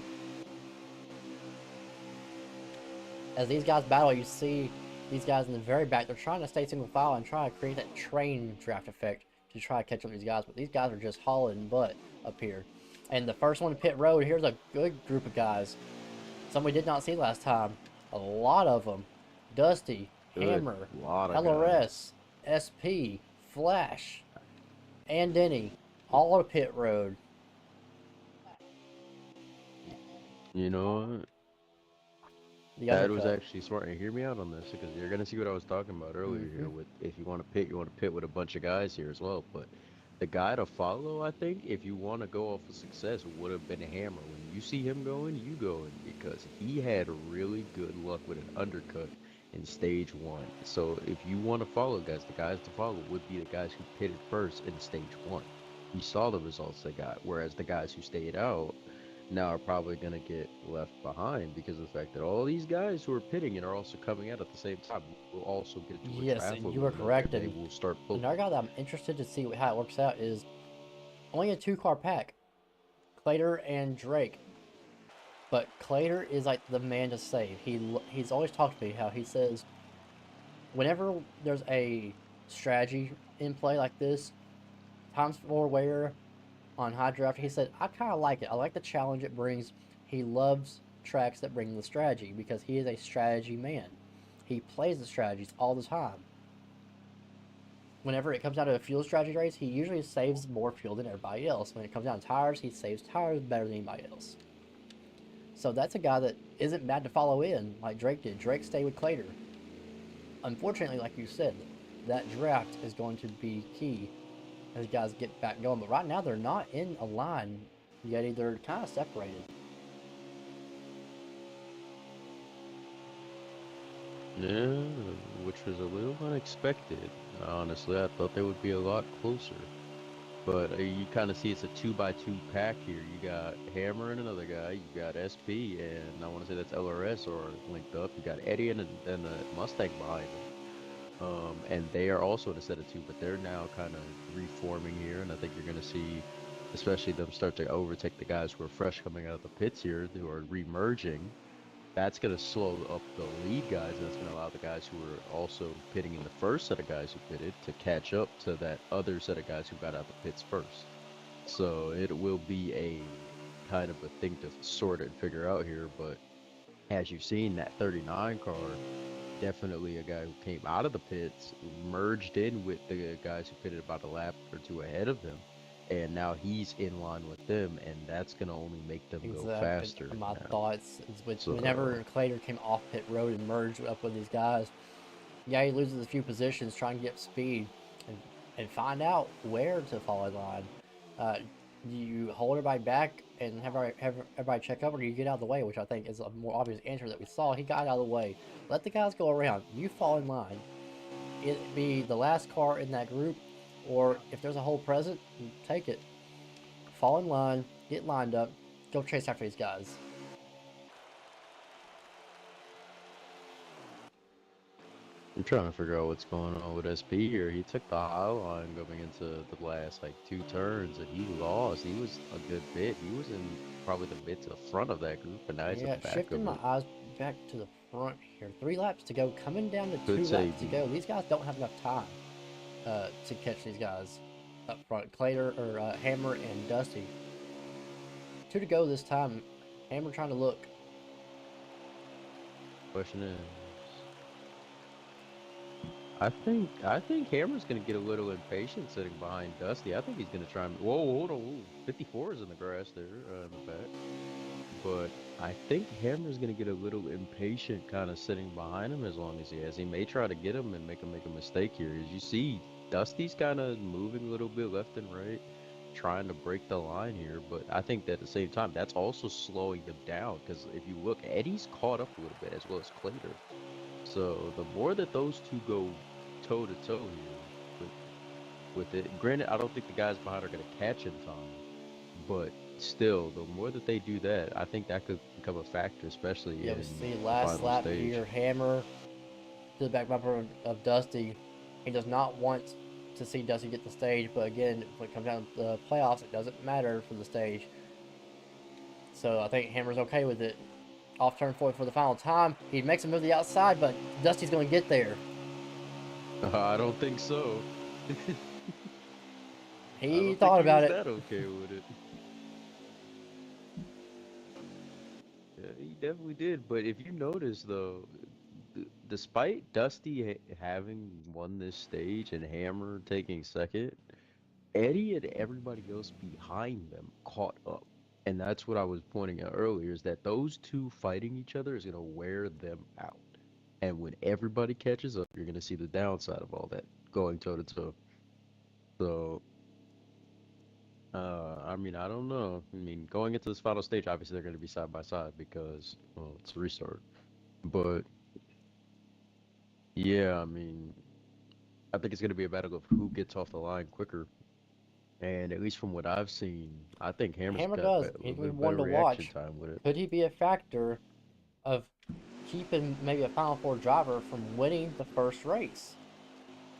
Speaker 3: As these guys battle, you see these guys in the very back. They're trying to stay single file and try to create that train draft effect to try to catch up with these guys. But these guys are just hauling butt up here. And the first one to pit road, here's a good group of guys. Some we did not see last time. A lot of them. Dusty,
Speaker 4: Good,
Speaker 3: Hammer,
Speaker 4: lot of
Speaker 3: LRS,
Speaker 4: guys.
Speaker 3: SP, Flash, and Denny. All to pit road.
Speaker 4: You know,
Speaker 3: The
Speaker 4: that was
Speaker 3: undercut.
Speaker 4: actually smart. And hear me out on this because you're gonna see what I was talking about earlier here. With if you want to pit, you want to pit with a bunch of guys here as well. But the guy to follow, I think, if you want to go off of success, would have been Hammer. When you see him going, you going because he had really good luck with an undercut in stage one. So if you want to follow guys, the guys to follow would be the guys who pitted first in stage one. You saw the results they got, whereas the guys who stayed out now are probably going to get left behind because of the fact that all these guys who are pitting and are also coming out at the same time will also get into a
Speaker 3: Yes, and
Speaker 4: traffic
Speaker 3: you are
Speaker 4: limit and
Speaker 3: correct.
Speaker 4: they
Speaker 3: And
Speaker 4: will start
Speaker 3: another guy that I'm interested to see how it works out is only a 2-car pack. Clater and Drake. But Clater is like the man to save. He's always talked to me how he says whenever there's a strategy in play like this, times 4 wear on high draft, he said, I kind of like it. I like the challenge it brings. He loves tracks that bring the strategy because he is a strategy man. He plays the strategies all the time. Whenever it comes down to a fuel strategy race, he usually saves more fuel than everybody else. When it comes down to tires, he saves tires better than anybody else. So that's a guy that isn't bad to follow in, like Drake did. Drake stayed with Clater. Unfortunately, like you said, that draft is going to be key as guys get back going. But right now, they're not in a line yet. They're kind of separated.
Speaker 4: Yeah, which was a little unexpected. Honestly, I thought they would be a lot closer. But you kind of see it's a 2x2 pack here. You got Hammer and another guy. You got SP, and I want to say that's LRS or linked up. You got Eddie and then a Mustang behind them. And they are also in a set of two, but they're now kind of reforming here. And I think you're going to see, especially them start to overtake the guys who are fresh coming out of the pits here, who are remerging. that's going to slow up the lead guys, and it's going to allow the guys who were also pitting in the first set of guys who pitted to catch up to that other set of guys who got out the pits first. So it will be a kind of a thing to sort and figure out here. But as you've seen, that 39 car, definitely a guy who came out of the pits, merged in with the guys who pitted about a lap or two ahead of him. And now he's in line with them, and that's going to only make them go
Speaker 3: Exactly.
Speaker 4: faster
Speaker 3: My
Speaker 4: now.
Speaker 3: thoughts is
Speaker 4: So,
Speaker 3: whenever Clater came off pit road and merged up with these guys, yeah, he loses a few positions trying to get speed and find out where to fall in line. Do you hold everybody back and have everybody check up, or do you get out of the way, which I think is a more obvious answer that we saw. He got out of the way. Let the guys go around. You fall in line. It be the last car in that group, or if there's a hole present, take it. Fall in line, get lined up, go chase after these guys.
Speaker 4: I'm trying to figure out what's going on with SP here. He took the high line going into the last like 2 turns, and he lost. He was a good bit. He was in probably the mid to the front of that group, but now he's at
Speaker 3: Yeah,
Speaker 4: the back
Speaker 3: shifting
Speaker 4: of
Speaker 3: my
Speaker 4: it.
Speaker 3: eyes back to the front here. 3 laps to go, coming down to
Speaker 4: Could
Speaker 3: 2
Speaker 4: say
Speaker 3: laps to go. These guys don't have enough time to catch these guys up front. Clater or Hammer and Dusty. 2 to go this time. Hammer trying to look.
Speaker 4: question is, I think Hammer's gonna get a little impatient sitting behind Dusty. I think he's gonna try and whoa, hold on, ooh, 54 is in the grass there in the back. But I think Hammer's gonna get a little impatient, kind of sitting behind him as long as he has. He may try to get him and make him make a mistake here. As you see, Dusty's kind of moving a little bit left and right, trying to break the line here. But I think that at the same time, that's also slowing them down because if you look, Eddie's caught up a little bit as well as Clater. So the more that those two go toe to toe here with it, granted, I don't think the guys behind are gonna catch in time, but still, the more that they do that, I think that could become a factor, especially
Speaker 3: Yeah, we
Speaker 4: in
Speaker 3: see
Speaker 4: the
Speaker 3: last
Speaker 4: final
Speaker 3: lap
Speaker 4: stage.
Speaker 3: here. Hammer to the back bumper of Dusty. He does not want to see Dusty get the stage, but again, when it comes down to the playoffs, it doesn't matter for the stage. So I think Hammer's okay with it. Off turn 4 for the final time. He makes a move to the outside, but Dusty's going to get there.
Speaker 4: I don't think so. I
Speaker 3: He
Speaker 4: don't think
Speaker 3: thought
Speaker 4: he
Speaker 3: about
Speaker 4: was
Speaker 3: it.
Speaker 4: that okay with it. Yeah, he definitely did. But if you notice, though, despite Dusty having won this stage and Hammer taking second, Eddie and everybody else behind them caught up. And that's what I was pointing out earlier, is that those two fighting each other is going to wear them out. And when everybody catches up, you're going to see the downside of all that going toe to toe. So, I mean, I don't know. I mean, going into this final stage, obviously they're going to be side by side because, well, it's a restart. But yeah, I mean, I think it's going to be a battle of who gets off the line quicker. And at least from what I've seen, I think Hammer's
Speaker 3: Hammer
Speaker 4: got
Speaker 3: does.
Speaker 4: a
Speaker 3: He's
Speaker 4: little
Speaker 3: going to
Speaker 4: bit
Speaker 3: be one
Speaker 4: better
Speaker 3: to
Speaker 4: reaction
Speaker 3: watch.
Speaker 4: time with it.
Speaker 3: Could he be a factor of keeping maybe a Final Four driver from winning the first race?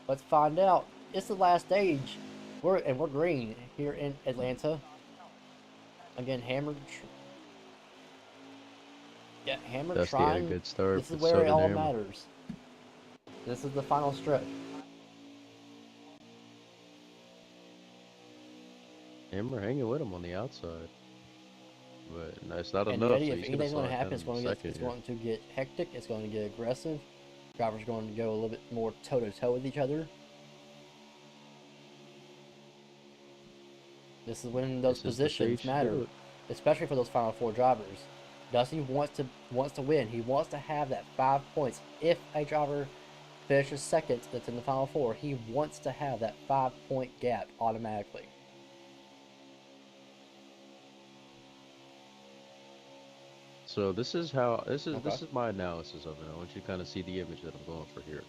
Speaker 3: Let's find out. It's the last stage. We're green here in Atlanta. Again, Hammer. Yeah, Hammer
Speaker 4: Dusty had a
Speaker 3: trying.
Speaker 4: good start,
Speaker 3: This is
Speaker 4: but
Speaker 3: where
Speaker 4: so
Speaker 3: it
Speaker 4: did
Speaker 3: all
Speaker 4: Hammer.
Speaker 3: matters. This is the final stretch.
Speaker 4: Hammer hanging with him on the outside. But that's not
Speaker 3: And
Speaker 4: enough,
Speaker 3: ready,
Speaker 4: so
Speaker 3: if
Speaker 4: he's going to
Speaker 3: anything's going to
Speaker 4: slide down
Speaker 3: happen, it's
Speaker 4: in
Speaker 3: going to get
Speaker 4: second here.
Speaker 3: hectic. It's going to get aggressive. Drivers going to go a little bit more toe to toe with each other. This is when those
Speaker 4: This is the
Speaker 3: positions
Speaker 4: stage to do
Speaker 3: matter,
Speaker 4: it.
Speaker 3: especially for those final four drivers. Dusty wants to win. He wants to have that 5 points. If a driver finishes second that's in the final four, he wants to have that 5 point gap automatically.
Speaker 4: So this
Speaker 3: Okay.
Speaker 4: is my analysis of it. I want you to kind of see the image that I'm going for here.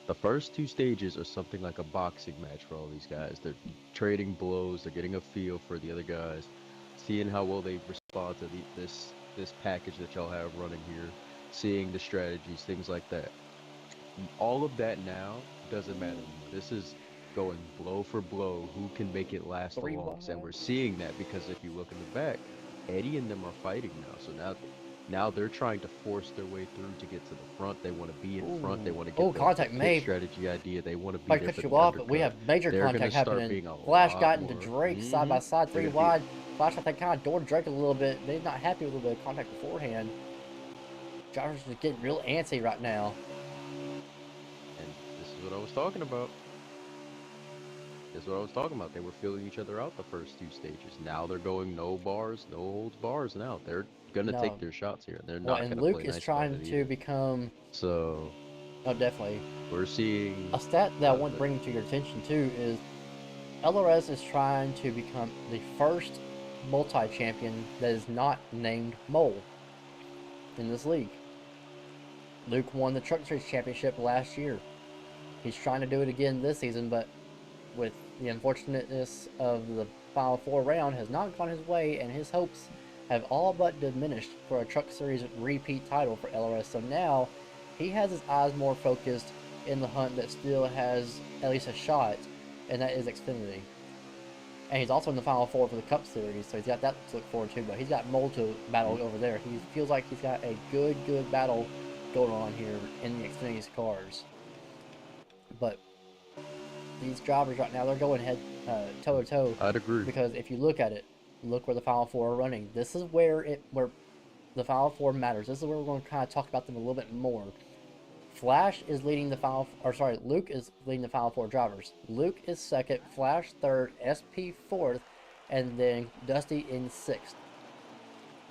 Speaker 4: The first two stages are something like a boxing match for all these guys. They're trading blows, they're getting a feel for the other guys, seeing how well they respond to this package that y'all have running here, seeing the strategies, things like that. All of that now doesn't matter anymore. This is going blow for blow, who can make it last the
Speaker 3: 3
Speaker 4: longest. And
Speaker 3: wide.
Speaker 4: we're seeing that because if you look in the back, Eddie and them are fighting now. So now Now they're trying to force their way through to get to the front. They want to be in front. They
Speaker 3: Ooh.
Speaker 4: want to
Speaker 3: Oh,
Speaker 4: get the
Speaker 3: contact
Speaker 4: pit
Speaker 3: made.
Speaker 4: strategy idea. They want to
Speaker 3: I
Speaker 4: be there
Speaker 3: cut
Speaker 4: for
Speaker 3: you
Speaker 4: the
Speaker 3: off, but we
Speaker 4: undercut.
Speaker 3: have major
Speaker 4: They're going to
Speaker 3: contact
Speaker 4: start
Speaker 3: happening.
Speaker 4: being a
Speaker 3: Flash
Speaker 4: lot
Speaker 3: got into
Speaker 4: more.
Speaker 3: Drake side by side,
Speaker 4: They're
Speaker 3: 3
Speaker 4: gonna be,
Speaker 3: wide. Flash, I think, kind of door Drake a little bit. They're not happy with a little bit of contact beforehand. Drivers are getting real antsy right now.
Speaker 4: and this is what I was talking about. This is what I was talking about. They were feeling each other out the first 2 stages. Now they're going no bars, no holds bars. Now they're gonna take
Speaker 3: No.
Speaker 4: their shots here. They're
Speaker 3: Well,
Speaker 4: not
Speaker 3: and
Speaker 4: gonna
Speaker 3: Luke
Speaker 4: play
Speaker 3: is
Speaker 4: nice about
Speaker 3: trying
Speaker 4: it
Speaker 3: to
Speaker 4: either.
Speaker 3: become.
Speaker 4: So
Speaker 3: Oh, definitely.
Speaker 4: we're seeing
Speaker 3: A stat that I want to
Speaker 4: the
Speaker 3: bring to your attention too is LRS is trying to become the first multi-champion that is not named Mole in this league. Luke won the Truck Series Championship last year. He's trying to do it again this season, but with the unfortunateness of the Final Four round has not gone his way, and his hopes have all but diminished for a Truck Series repeat title for LRS. So now he has his eyes more focused in the hunt that still has at least a shot, and that is Xfinity. And he's also in the Final Four for the Cup Series, so he's got that to look forward to. But he's got Mole to battle over there. He feels like he's got a good battle going on here in the Xfinity's cars. But these drivers right now, they're going head toe to toe.
Speaker 4: I'd agree.
Speaker 3: Because if you look at it, look where the Final Four are running. This is where the Final Four matters. This is where we're going to kind of talk about them a little bit more. Flash is leading the Luke is leading the Final Four drivers. Luke is second, Flash third, SP fourth, and then Dusty in sixth.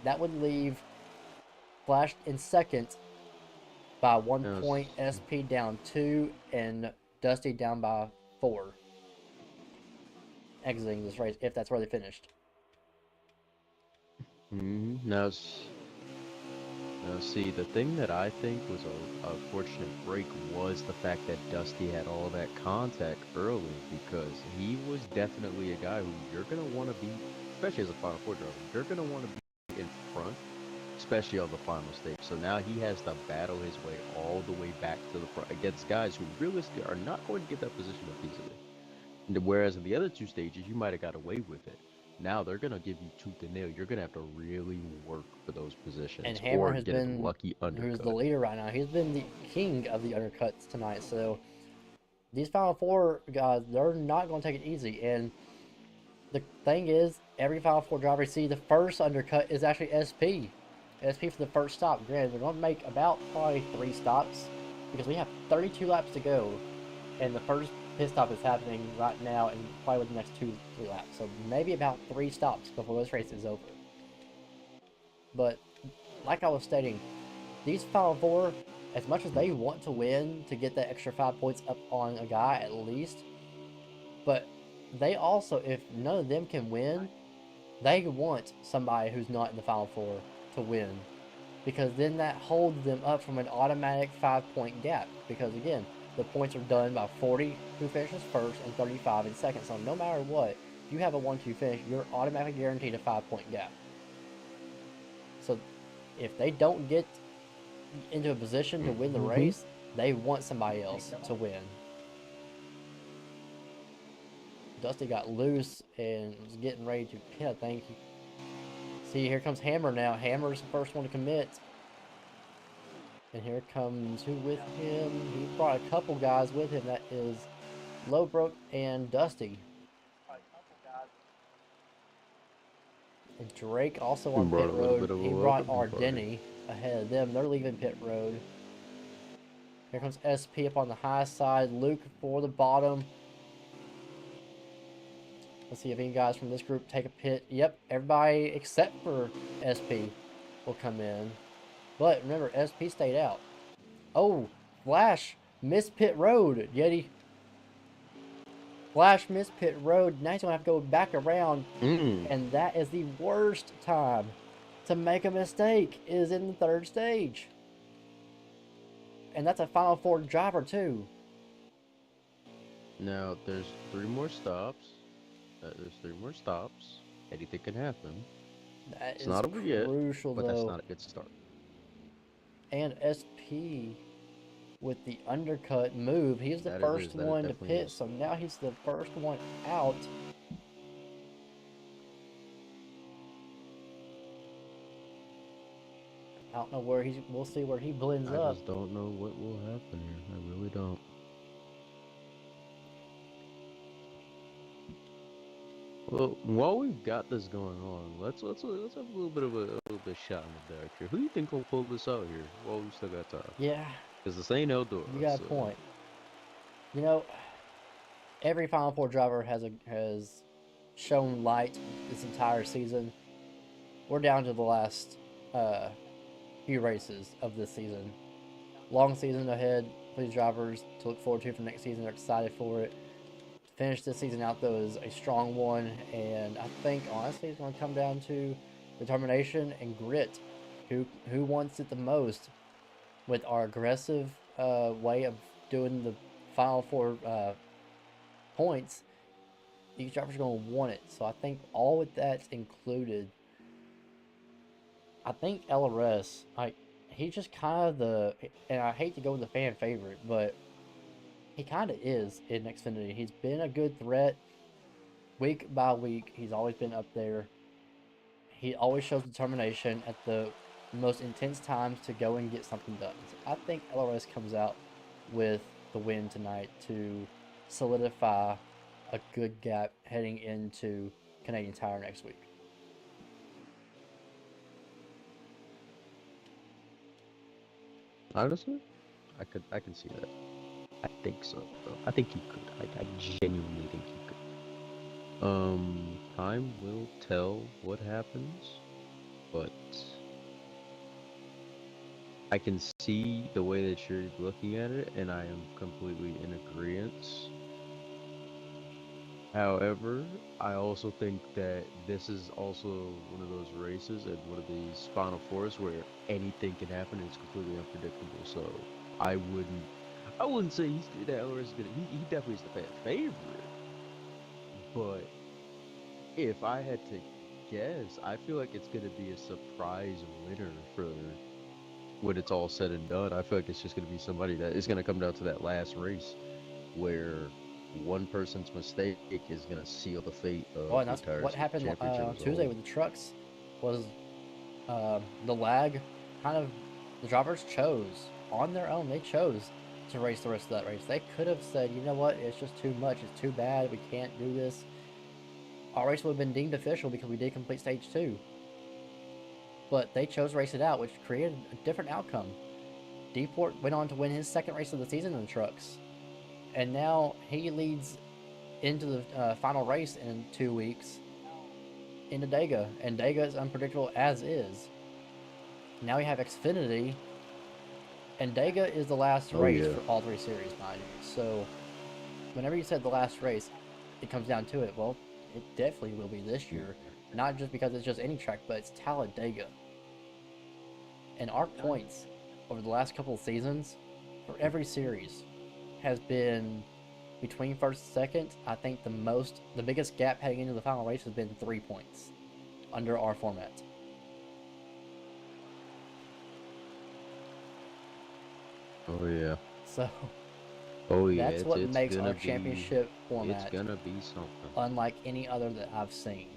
Speaker 3: That would leave Flash in second by 1 point, SP down 2, and Dusty down by 4. Exiting this race, if that's where they finished.
Speaker 4: Now, see, the thing that I think was a fortunate break was the fact that Dusty had all that contact early, because he was definitely a guy who you're going to want to be, especially as a Final Four driver, you're going to want to be in front, especially on the final stage. So now he has to battle his way all the way back to the front against guys who realistically are not going to get that position up easily. Whereas in the other 2 stages, you might have got away with it. Now they're gonna give you tooth and nail. You're gonna have to really work for those positions,
Speaker 3: And Hammer
Speaker 4: or
Speaker 3: has
Speaker 4: get
Speaker 3: been,
Speaker 4: a lucky undercut.
Speaker 3: who's the leader right now. He's been the king of the undercuts tonight. So these Final Four guys, they're not going to take it easy. And the thing is, every Final Four driver you see, the first undercut is actually SP. SP for the first stop. Granted, they're going to make about probably 3 stops because we have 32 laps to go, and the first pit stop is happening right now, and probably within the next 2-3 laps. So maybe about 3 stops before this race is over. But like I was stating, these Final Four, as much as they want to win to get that extra 5 points up on a guy at least, but they also, if none of them can win, they want somebody who's not in the Final Four to win, because then that holds them up from an automatic 5-point gap. Because again, the points are done by 40 who finishes first and 35 in second. So no matter what, if you have a 1-2 finish, you're automatically guaranteed a 5-point gap. So if they don't get into a position to win the race, they want somebody else to win. Dusty got loose and was getting ready to pit, I think. See, here comes Hammer now. Hammer's the first one to commit. And here comes who with him? He brought a couple guys with him. That is Lowbrook and Dusty. And Drake also on pit road. He brought Ardeni ahead of them. They're leaving pit road. Here comes SP up on the high side. Luke for the bottom. Let's see if any guys from this group take a pit. Yep, everybody except for SP will come in. But remember, SP stayed out. Oh, Flash missed pit road, Yeti. Flash missed pit road. Now he's going to have to go back around. And that is the worst time to make a mistake, is in the 3rd stage. And that's a Final Four driver, too.
Speaker 4: Now, there's 3 more stops. Anything can happen.
Speaker 3: That
Speaker 4: It's
Speaker 3: is
Speaker 4: not over yet,
Speaker 3: crucial,
Speaker 4: but
Speaker 3: though.
Speaker 4: that's not a good start.
Speaker 3: And SP with the undercut move. He's the first one to pit, so now he's the first one out. I don't know where he's. We'll see where he blends
Speaker 4: I
Speaker 3: up.
Speaker 4: just don't know what will happen here. I really don't. Well, while we've got this going on, let's have a little bit of a little bit shot in the dark here. Who do you think will pull this out here? Well, we still got time.
Speaker 3: Yeah,
Speaker 4: Because this ain't Eldora,
Speaker 3: you got a
Speaker 4: so
Speaker 3: point. You know, every Final Four driver has shown light this entire season. We're down to the last uh, few races of this season. Long season ahead for these drivers to look forward to for next season. They're excited for it. Finish this season out though is a strong one, and I think honestly it's going to come down to determination and grit. Who wants it the most? With our aggressive way of doing the final four points, these drivers are going to want it. So I think all with that's included, I think LRS, like, he's just kind of the, and I hate to go with the fan favorite, but he kind of is in Xfinity. He's been a good threat week by week. He's always been up there. He always shows determination at the most intense times to go and get something done. So I think LRS comes out with the win tonight to solidify a good gap heading into Canadian Tire next week.
Speaker 4: honestly, I can see that. I think so, though. I think he could. I genuinely think he could. Time will tell what happens, but I can see the way that you're looking at it, and I am completely in agreement. However, I also think that this is also one of those races and one of these Final Fours where anything can happen and it's completely unpredictable. So I wouldn't say that Ellis is gonna. He definitely is the fan favorite, but if I had to guess, I feel like it's gonna be a surprise winner for when it's all said and done. I feel like it's just gonna be somebody that is gonna come down to that last race where one person's mistake is gonna seal the fate
Speaker 3: Well,
Speaker 4: of
Speaker 3: and
Speaker 4: the
Speaker 3: that's
Speaker 4: entire
Speaker 3: what happened
Speaker 4: championship
Speaker 3: on
Speaker 4: as a
Speaker 3: Tuesday
Speaker 4: whole.
Speaker 3: with the trucks. Was the lag kind of, the drivers chose on their own. They chose to race the rest of that race. They could have said, you know what, it's just too much. It's too bad. We can't do this. Our race would have been deemed official because we did complete stage 2. But they chose to race it out, which created a different outcome. Deeport went on to win his second race of the season in the trucks. And now he leads into the final race in 2 weeks into Dega. And Dega is unpredictable as is. Now we have Xfinity, and Dega is the last
Speaker 4: Oh
Speaker 3: race
Speaker 4: yeah.
Speaker 3: for all 3 series, mind you. So, whenever you said the last race, it comes down to it. Well, it definitely will be this year. Not just because it's just any track, but it's Talladega. And our points over the last couple of seasons for every series has been between first and second. I think the biggest gap heading into the final race has been 3 points under our format.
Speaker 4: Oh yeah.
Speaker 3: So
Speaker 4: Oh yeah.
Speaker 3: that's what
Speaker 4: It's
Speaker 3: makes
Speaker 4: gonna
Speaker 3: our
Speaker 4: be.
Speaker 3: championship
Speaker 4: It's
Speaker 3: format
Speaker 4: gonna be something.
Speaker 3: unlike any other that I've seen.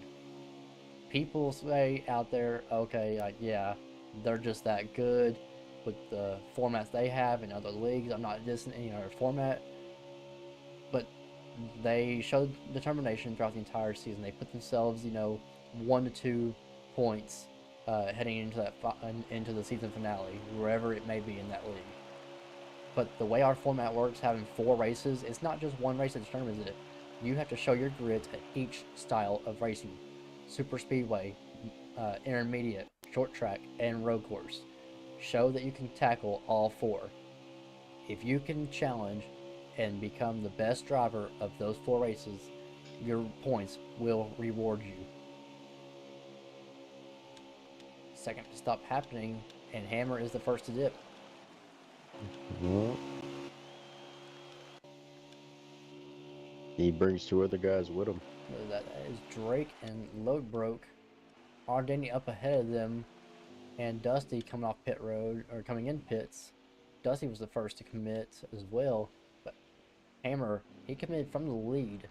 Speaker 3: People say out there, okay, like, yeah, they're just that good with the formats they have in other leagues. I'm not dissing any other format, but they showed determination throughout the entire season. They put themselves, 1 to 2 points heading into the season finale, wherever it may be in that league. But the way our format works, having 4 races, it's not just one race that determines it. You have to show your grit at each style of racing. Super speedway, intermediate, short track, and road course. Show that you can tackle all 4. If you can challenge and become the best driver of those 4 races, your points will reward you. Second to stop happening, and Hammer is the first to dip.
Speaker 4: Well, he brings 2 other guys with him.
Speaker 3: That is Drake and Lodebroke. Ardeni up ahead of them, and Dusty coming off pit road, or coming in pits. Dusty was the first to commit as well, but Hammer, he committed from the lead.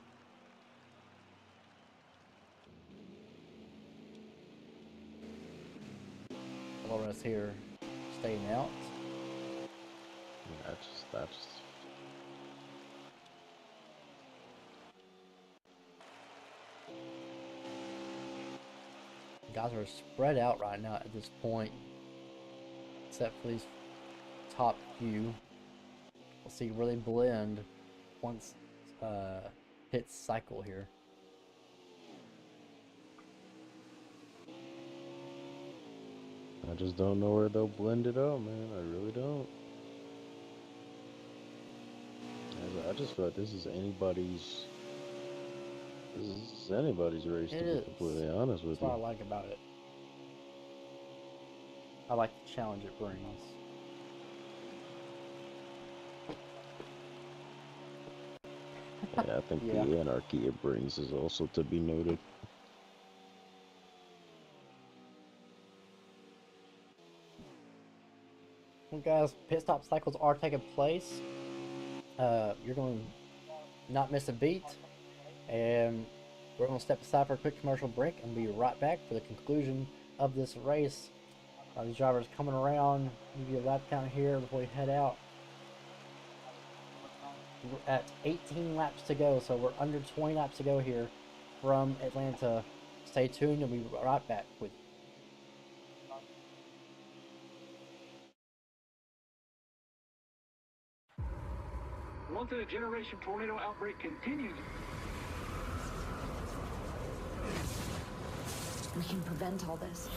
Speaker 3: Lawrence here staying out.
Speaker 4: That's
Speaker 3: Guys are spread out right now at this point, except for these top few. We'll see where they blend once pits cycle here.
Speaker 4: I just don't know where they'll blend it up, man. I really don't. I just feel like this is anybody's race,
Speaker 3: It
Speaker 4: to be
Speaker 3: is.
Speaker 4: completely honest with
Speaker 3: That's what I
Speaker 4: you.
Speaker 3: like about it. I like the challenge it brings.
Speaker 4: Yeah, I think
Speaker 3: Yeah.
Speaker 4: the anarchy it brings is also to be noted.
Speaker 3: Well, guys, pit stop cycles are taking place. You're going to not miss a beat, and we're going to step aside for a quick commercial break and be right back for the conclusion of this race. These drivers coming around. Give you a lap count here before we head out. We're at 18 laps to go, so we're under 20 laps to go here from Atlanta. Stay tuned, and we'll be right back with you.
Speaker 7: Once-in-a-generation tornado outbreak continues.
Speaker 8: We can prevent all this.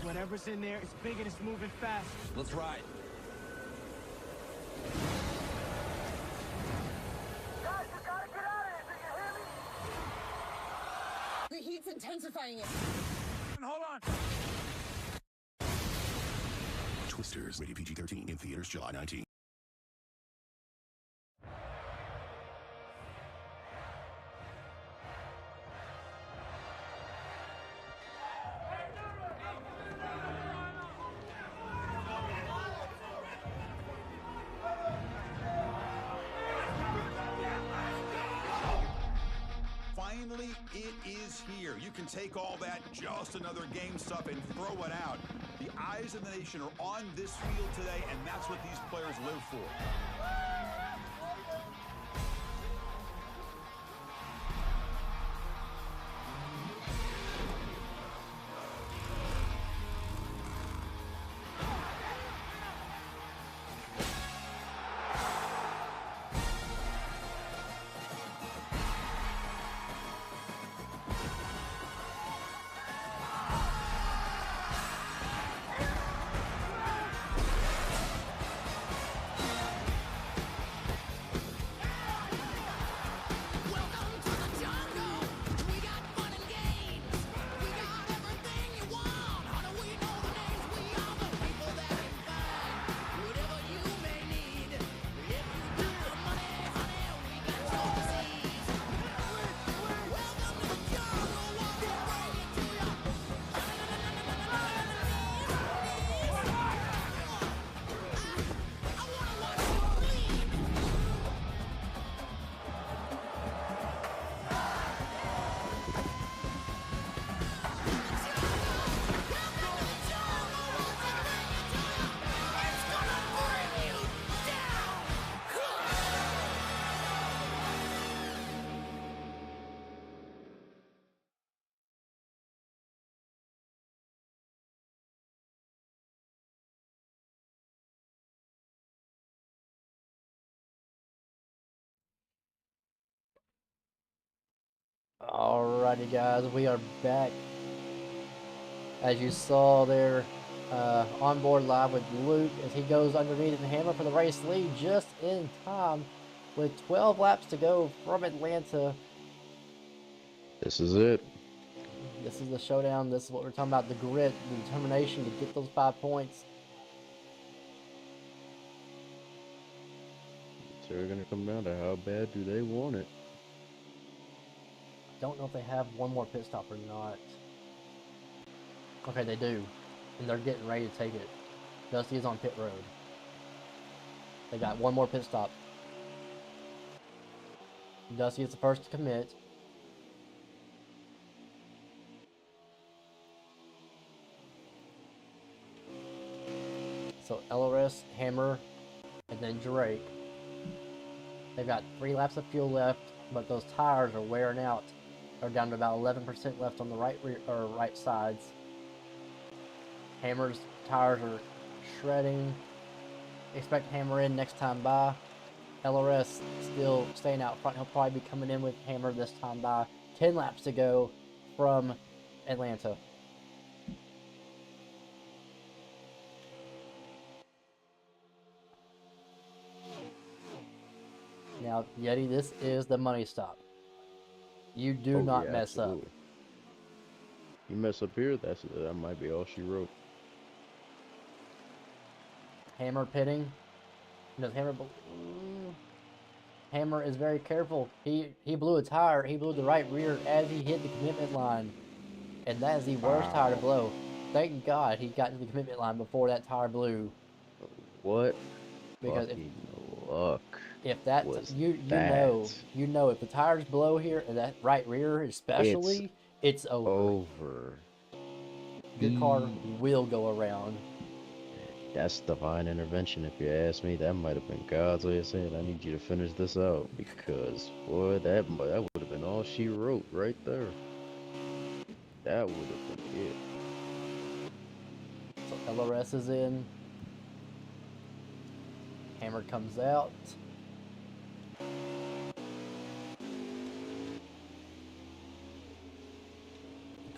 Speaker 6: Whatever's in there is big and it's moving fast.
Speaker 9: Let's ride.
Speaker 7: Guys, you gotta get out of here. Do you hear me?
Speaker 8: The heat's intensifying it.
Speaker 6: Hold on.
Speaker 9: Twisters, rated PG-13, in theaters July 19.
Speaker 10: Finally, it is here. You can take all that just another game stuff and throw it out. The eyes of the nation are on this field today, and that's what these players live for.
Speaker 3: Alrighty, guys, we are back. As you saw there, on board live with Luke as he goes underneath the hammer for the race lead just in time with 12 laps to go from Atlanta.
Speaker 4: This is it.
Speaker 3: This is the showdown. This is what we're talking about, the grit, the determination to get those 5 points.
Speaker 4: It's going to come down to how bad do they want it.
Speaker 3: Don't know if they have one more pit stop or not. Okay, they do. And they're getting ready to take it. Dusty is on pit road. They got one more pit stop. Dusty is the first to commit. So LRS, Hammer, and then Drake. They've got 3 laps of fuel left, but those tires are wearing out. They're down to about 11% left on the right sides. Hammer's tires are shredding. Expect Hammer in next time by. LRS still staying out front. He'll probably be coming in with Hammer this time by. 10 laps to go from Atlanta. Now, Yeti, this is the money stop. You do not mess
Speaker 4: absolutely. You mess up here, that might be all she wrote.
Speaker 3: Hammer pitting. Does Hammer? Hammer is very careful. He blew a tire. He blew the right rear as he hit the commitment line, and that is the worst tire to blow. Thank God he got to the commitment line before that tire blew.
Speaker 4: What?
Speaker 3: Because
Speaker 4: fucking luck.
Speaker 3: If that you know if the tires blow here and that right rear especially, it's over. Your car will go around.
Speaker 4: That's divine intervention, if you ask me. That might have been God's way of saying, I need you to finish this out, because boy, that would have been all she wrote right there. That would have been it.
Speaker 3: So LRS is in. Hammer comes out.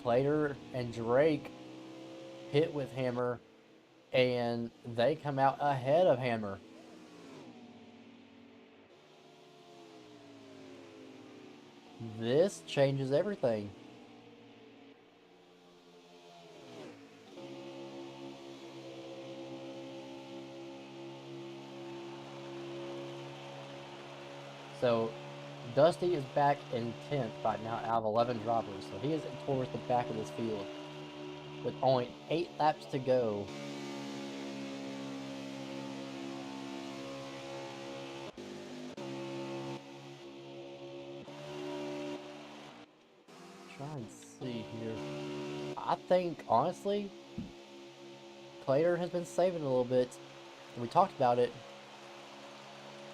Speaker 3: Clater and Drake hit with Hammer, and they come out ahead of Hammer. This changes everything. So Dusty is back in 10th right now out of 11 drivers, so he is towards the back of this field with only 8 laps to go. Try and see here. I think, honestly, Clater has been saving a little bit. We talked about it.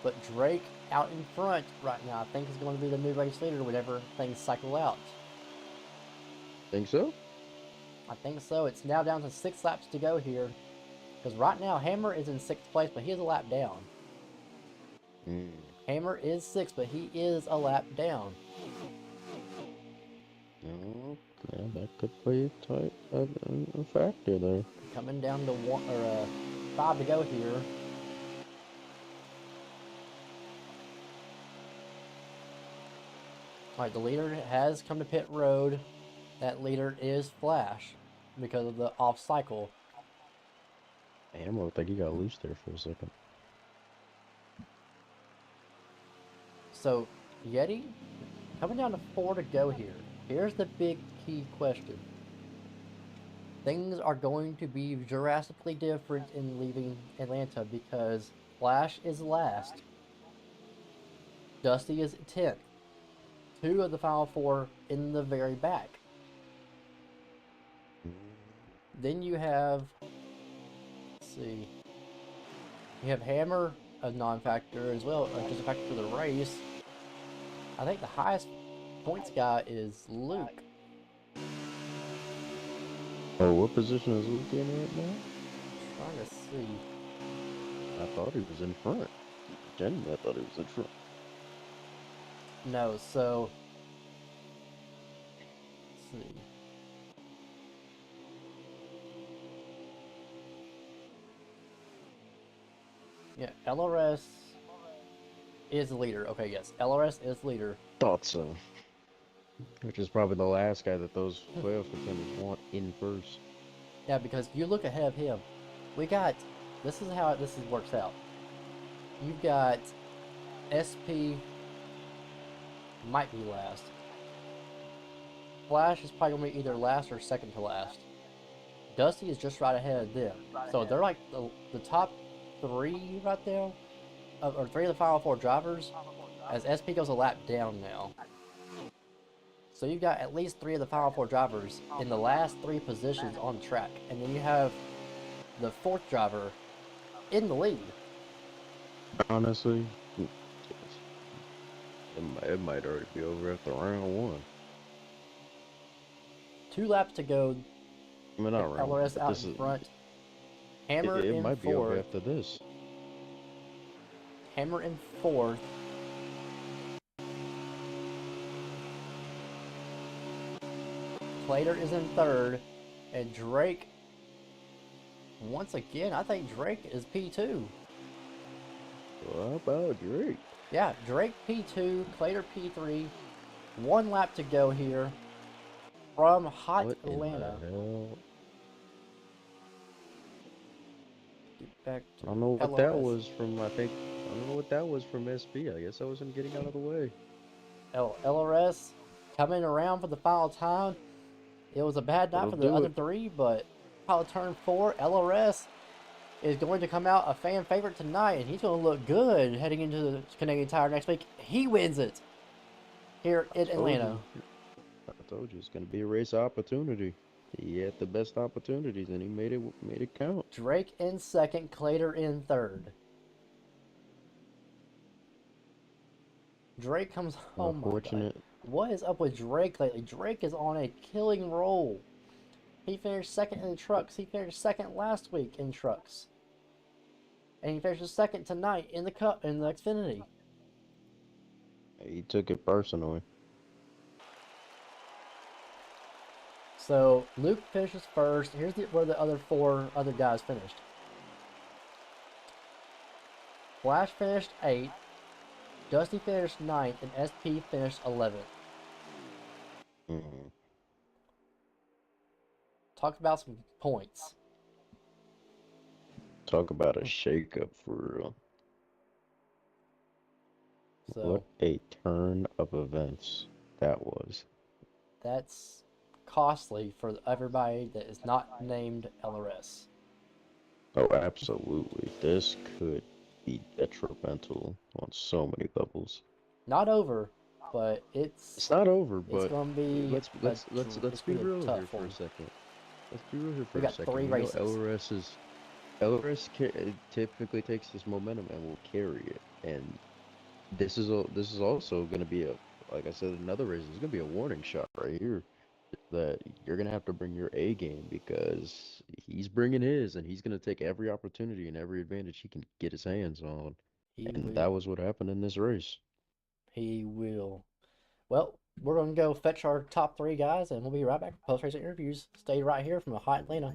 Speaker 3: But Drake out in front right now, I think, is going to be the new race leader whenever things cycle out.
Speaker 4: Think so?
Speaker 3: I think so. It's now down to 6 laps to go here. Because right now, Hammer is in 6th place, but he is a lap down. Hammer is 6th, but he is a lap down.
Speaker 4: Yeah, that could play a factor there.
Speaker 3: Coming down to 5 to go here. Alright, the leader has come to pit road. That leader is Flash because of the off cycle.
Speaker 4: Damn, I think he got loose there for a second.
Speaker 3: So, Yeti, coming down to 4 to go here. Here's the big key question. Things are going to be drastically different in leaving Atlanta because Flash is last. Dusty is 10th. 2 of the final 4 in the very back. Then you have, let's see, you have Hammer, a non-factor as well, or just a factor for the race. I think the highest points guy is Luke.
Speaker 4: Oh, what position is Luke in right now?
Speaker 3: Trying to see.
Speaker 4: I thought he was in front. Genuinely, I thought he was in front.
Speaker 3: No, so let's see. Yeah, LRS is leader. Okay, yes, LRS is leader.
Speaker 4: Thought so. Which is probably the last guy that those playoff contenders want in first.
Speaker 3: Yeah, because you look ahead of him. We got, this is how this works out. You've got SP might be last. Flash is probably going to be either last or second to last. Dusty is just right ahead of them. So they're like the top 3 right there, or 3 of the final 4 drivers, as SP goes a lap down now. So you've got at least 3 of the final 4 drivers in the last 3 positions on the track. And then you have the 4th driver in the lead.
Speaker 4: Honestly, it might already be over after round one.
Speaker 3: 2 laps to go.
Speaker 4: I mean, not round one,
Speaker 3: LRS
Speaker 4: but
Speaker 3: out
Speaker 4: this
Speaker 3: in
Speaker 4: is
Speaker 3: front. Hammer
Speaker 4: it
Speaker 3: in
Speaker 4: might be over
Speaker 3: fourth.
Speaker 4: after this.
Speaker 3: Hammer in fourth. Clater is in third. And Drake, once again, I think Drake is P2.
Speaker 4: Well, how about Drake?
Speaker 3: Yeah, Drake P2, Clater P3. 1 lap to go here from hot
Speaker 4: What
Speaker 3: Atlanta.
Speaker 4: in the hell?
Speaker 3: Get back to
Speaker 4: I don't know what that
Speaker 3: LRS.
Speaker 4: was from. I don't know what that was from SB. I guess I wasn't getting out of the way.
Speaker 3: LRS coming around for the final time. It was a bad night
Speaker 4: That'll
Speaker 3: for the
Speaker 4: do
Speaker 3: other
Speaker 4: it.
Speaker 3: 3, but out of turn 4, LRS is going to come out a fan favorite tonight, and he's going to look good heading into the Canadian Tire next week. He wins it here in Atlanta.
Speaker 4: I told you it's gonna be a race opportunity. He had the best opportunities, and he made it count.
Speaker 3: Drake in second, Clater in third. Drake comes. Oh my god.
Speaker 4: Unfortunate.
Speaker 3: What is up with Drake lately? Drake is on a killing roll. He finished second in the trucks. He finished second last week in trucks. And he finishes second tonight in the Cup in the Xfinity.
Speaker 4: He took it personally.
Speaker 3: So Luke finishes first. Here's where the other 4 other guys finished. Flash finished 8th. Dusty finished 9th, and SP finished 11th. Talk about some points.
Speaker 4: Talk about a shakeup for real.
Speaker 3: So,
Speaker 4: what a turn of events that was.
Speaker 3: That's costly for everybody that is not named LRS.
Speaker 4: Oh, absolutely. This could be detrimental on so many levels.
Speaker 3: Not over, but
Speaker 4: It's not over,
Speaker 3: it's
Speaker 4: but
Speaker 3: gonna be
Speaker 4: let's be real here for a second. Let's be real here for a second.
Speaker 3: We got 3 races.
Speaker 4: LRS typically takes this momentum and will carry it, and this is also going to be like I said, another race. It's going to be a warning shot right here that you're going to have to bring your A game because he's bringing his, and he's going to take every opportunity and every advantage he can get his hands on. That was what happened in this race.
Speaker 3: He will. Well, we're going to go fetch our top 3 guys, and we'll be right back for post-race interviews. Stay right here from a hot Atlanta.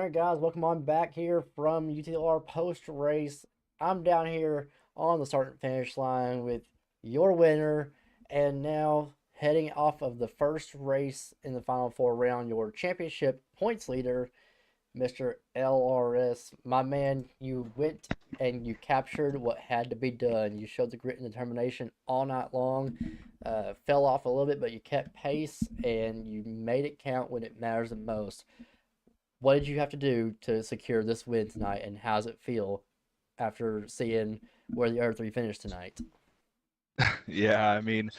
Speaker 3: right, guys, welcome on back here from UTLR post race. I'm down here on the start and finish line with your winner, and now heading off of the first race in the final four round, your championship points leader, Mr. LRS. My man, you went and you captured what had to be done. You showed the grit and determination all night long. Fell off a little bit, but you kept pace and you made it count when it matters the most. What did you have to do to secure this win tonight, and how does it feel after seeing where the other three finished tonight?
Speaker 11: Yeah, I mean,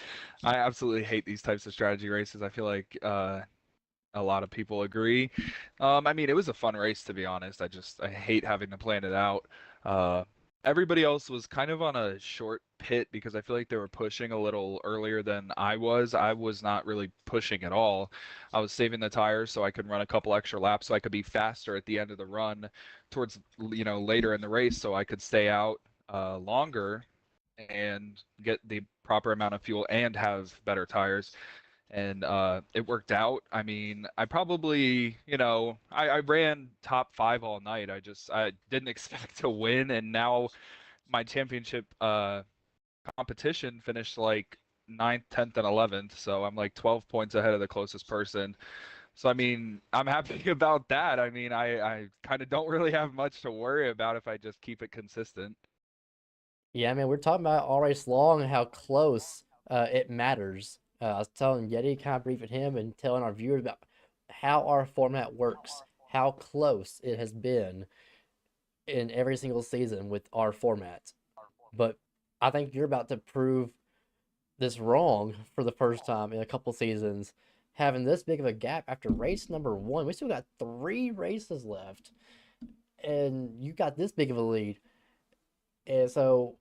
Speaker 11: I absolutely hate these types of strategy races. I feel like a lot of people agree. I mean, it was a fun race to be honest. I hate having to plan it out. Uh, Everybody else was kind of on a short pit because I feel like they were pushing a little earlier than I was. I was not really pushing at all. I was saving the tires so I could run a couple extra laps so I could be faster at the end of the run towards later in the race so I could stay out longer and get the proper amount of fuel and have better tires. And it worked out. I mean, I probably, I ran top five all night. I didn't expect to win, and now my championship competition finished like ninth, 10th, and 11th. So I'm like 12 points ahead of the closest person. So I mean, I'm happy about that. I mean, I kind of don't really have much to worry about if I just keep it consistent.
Speaker 3: Yeah, man, we're talking about all race long and how close it matters. I was telling Yeti, kind of briefing him and telling our viewers about how our format works, how close it has been in every single season with our format. But I think you're about to prove this wrong for the first time in a couple seasons, having this big of a gap after race number one. We still got 3 races left, and you got this big of a lead. And so,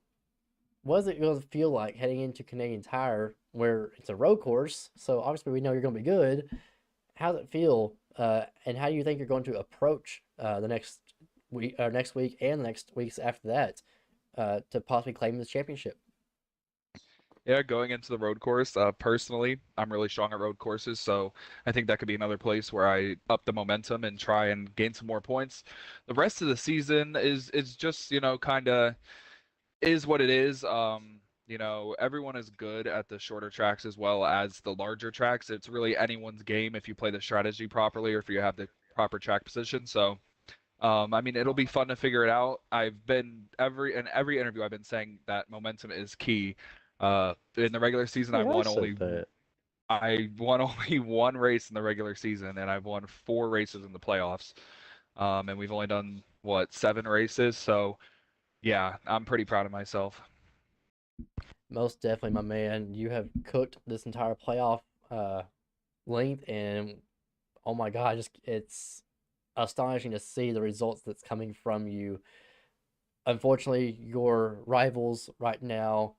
Speaker 3: what is it going to feel like heading into Canadian Tire, where it's a road course? So obviously we know you're going to be good. How does it feel, and how do you think you're going to approach the next week, and the next weeks after that, to possibly claim this championship?
Speaker 11: Yeah, going into the road course, personally, I'm really strong at road courses, so I think that could be another place where I up the momentum and try and gain some more points. The rest of the season is just, kind of is what it is. Everyone is good at the shorter tracks as well as the larger tracks. It's really anyone's game if you play the strategy properly or if you have the proper track position. So, I mean, it'll be fun to figure it out. In every interview I've been saying that momentum is key. In the regular season,
Speaker 4: Yeah, I said that.
Speaker 11: I won only one race in the regular season, and I've won 4 races in the playoffs. And we've only done what 7 races, so yeah, I'm pretty proud of myself.
Speaker 3: Most definitely, my man. You have cooked this entire playoff length, and oh my God, just it's astonishing to see the results that's coming from you. Unfortunately, your rivals right now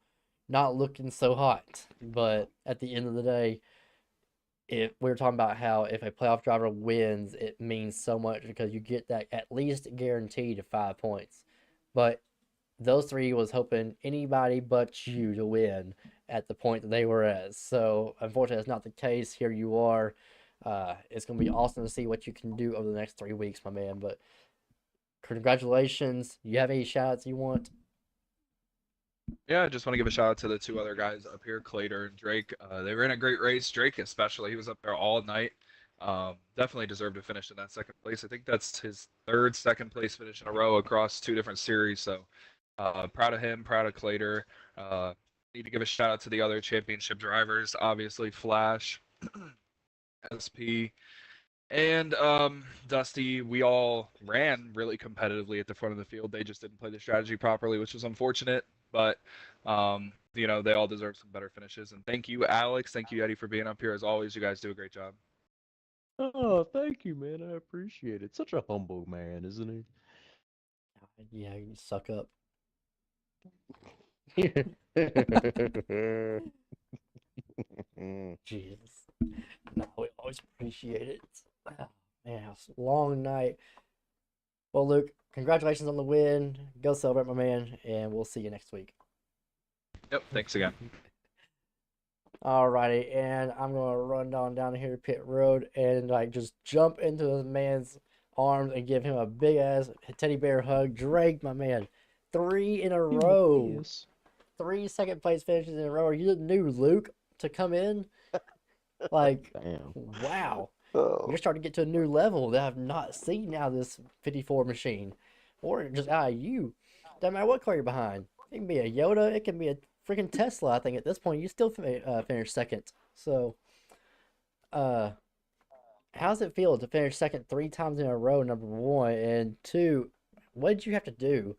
Speaker 3: not looking so hot, but at the end of the day, if we were talking about how if a playoff driver wins, it means so much because you get that at least guaranteed 5 points. But those three was hoping anybody but you to win at the point that they were at. So unfortunately, that's not the case. Here you are. It's going to be awesome to see what you can do over the next 3 weeks, my man. But congratulations. You have any shout outs you want?
Speaker 11: Yeah, I just want to give a shout out to the 2 other guys up here, Clater and Drake. They ran a great race. Drake, especially, he was up there all night. Definitely deserved to finish in that second place. I think that's his third second place finish in a row across 2 different series. So proud of him, proud of Clater. Need to give a shout out to the other championship drivers, obviously Flash, SP, and Dusty. We all ran really competitively at the front of the field. They just didn't play the strategy properly, which was unfortunate. But they all deserve some better finishes. And thank you, Alex. Thank you, Eddie, for being up here. As always, you guys do a great job.
Speaker 4: Oh, thank you, man. I appreciate it. Such a humble man, isn't he?
Speaker 3: Yeah, you suck up. Jesus. No, we always appreciate it. Oh, man, it was a long night. Well, Luke, congratulations on the win. Go celebrate, my man, and we'll see you next week.
Speaker 11: Yep, thanks again.
Speaker 3: Alrighty, and I'm gonna run down here to pit road and just jump into the man's arms and give him a big ass teddy bear hug. Drake, my man, three in a
Speaker 4: Give him a
Speaker 3: row,
Speaker 4: kiss.
Speaker 3: three second place finishes in a row. Are you the new Luke to come in? Like,
Speaker 4: Damn.
Speaker 3: wow, you're
Speaker 12: Oh,
Speaker 3: starting to get to a new level that I've not seen out of this 54 machine, or just out of you. Doesn't matter what car you're behind. It can be a Yoda. It can be a freaking Tesla. I think at this point you still finish second. So, uh, how's it feel to finish second three times in a row? Number one and two, what did you have to do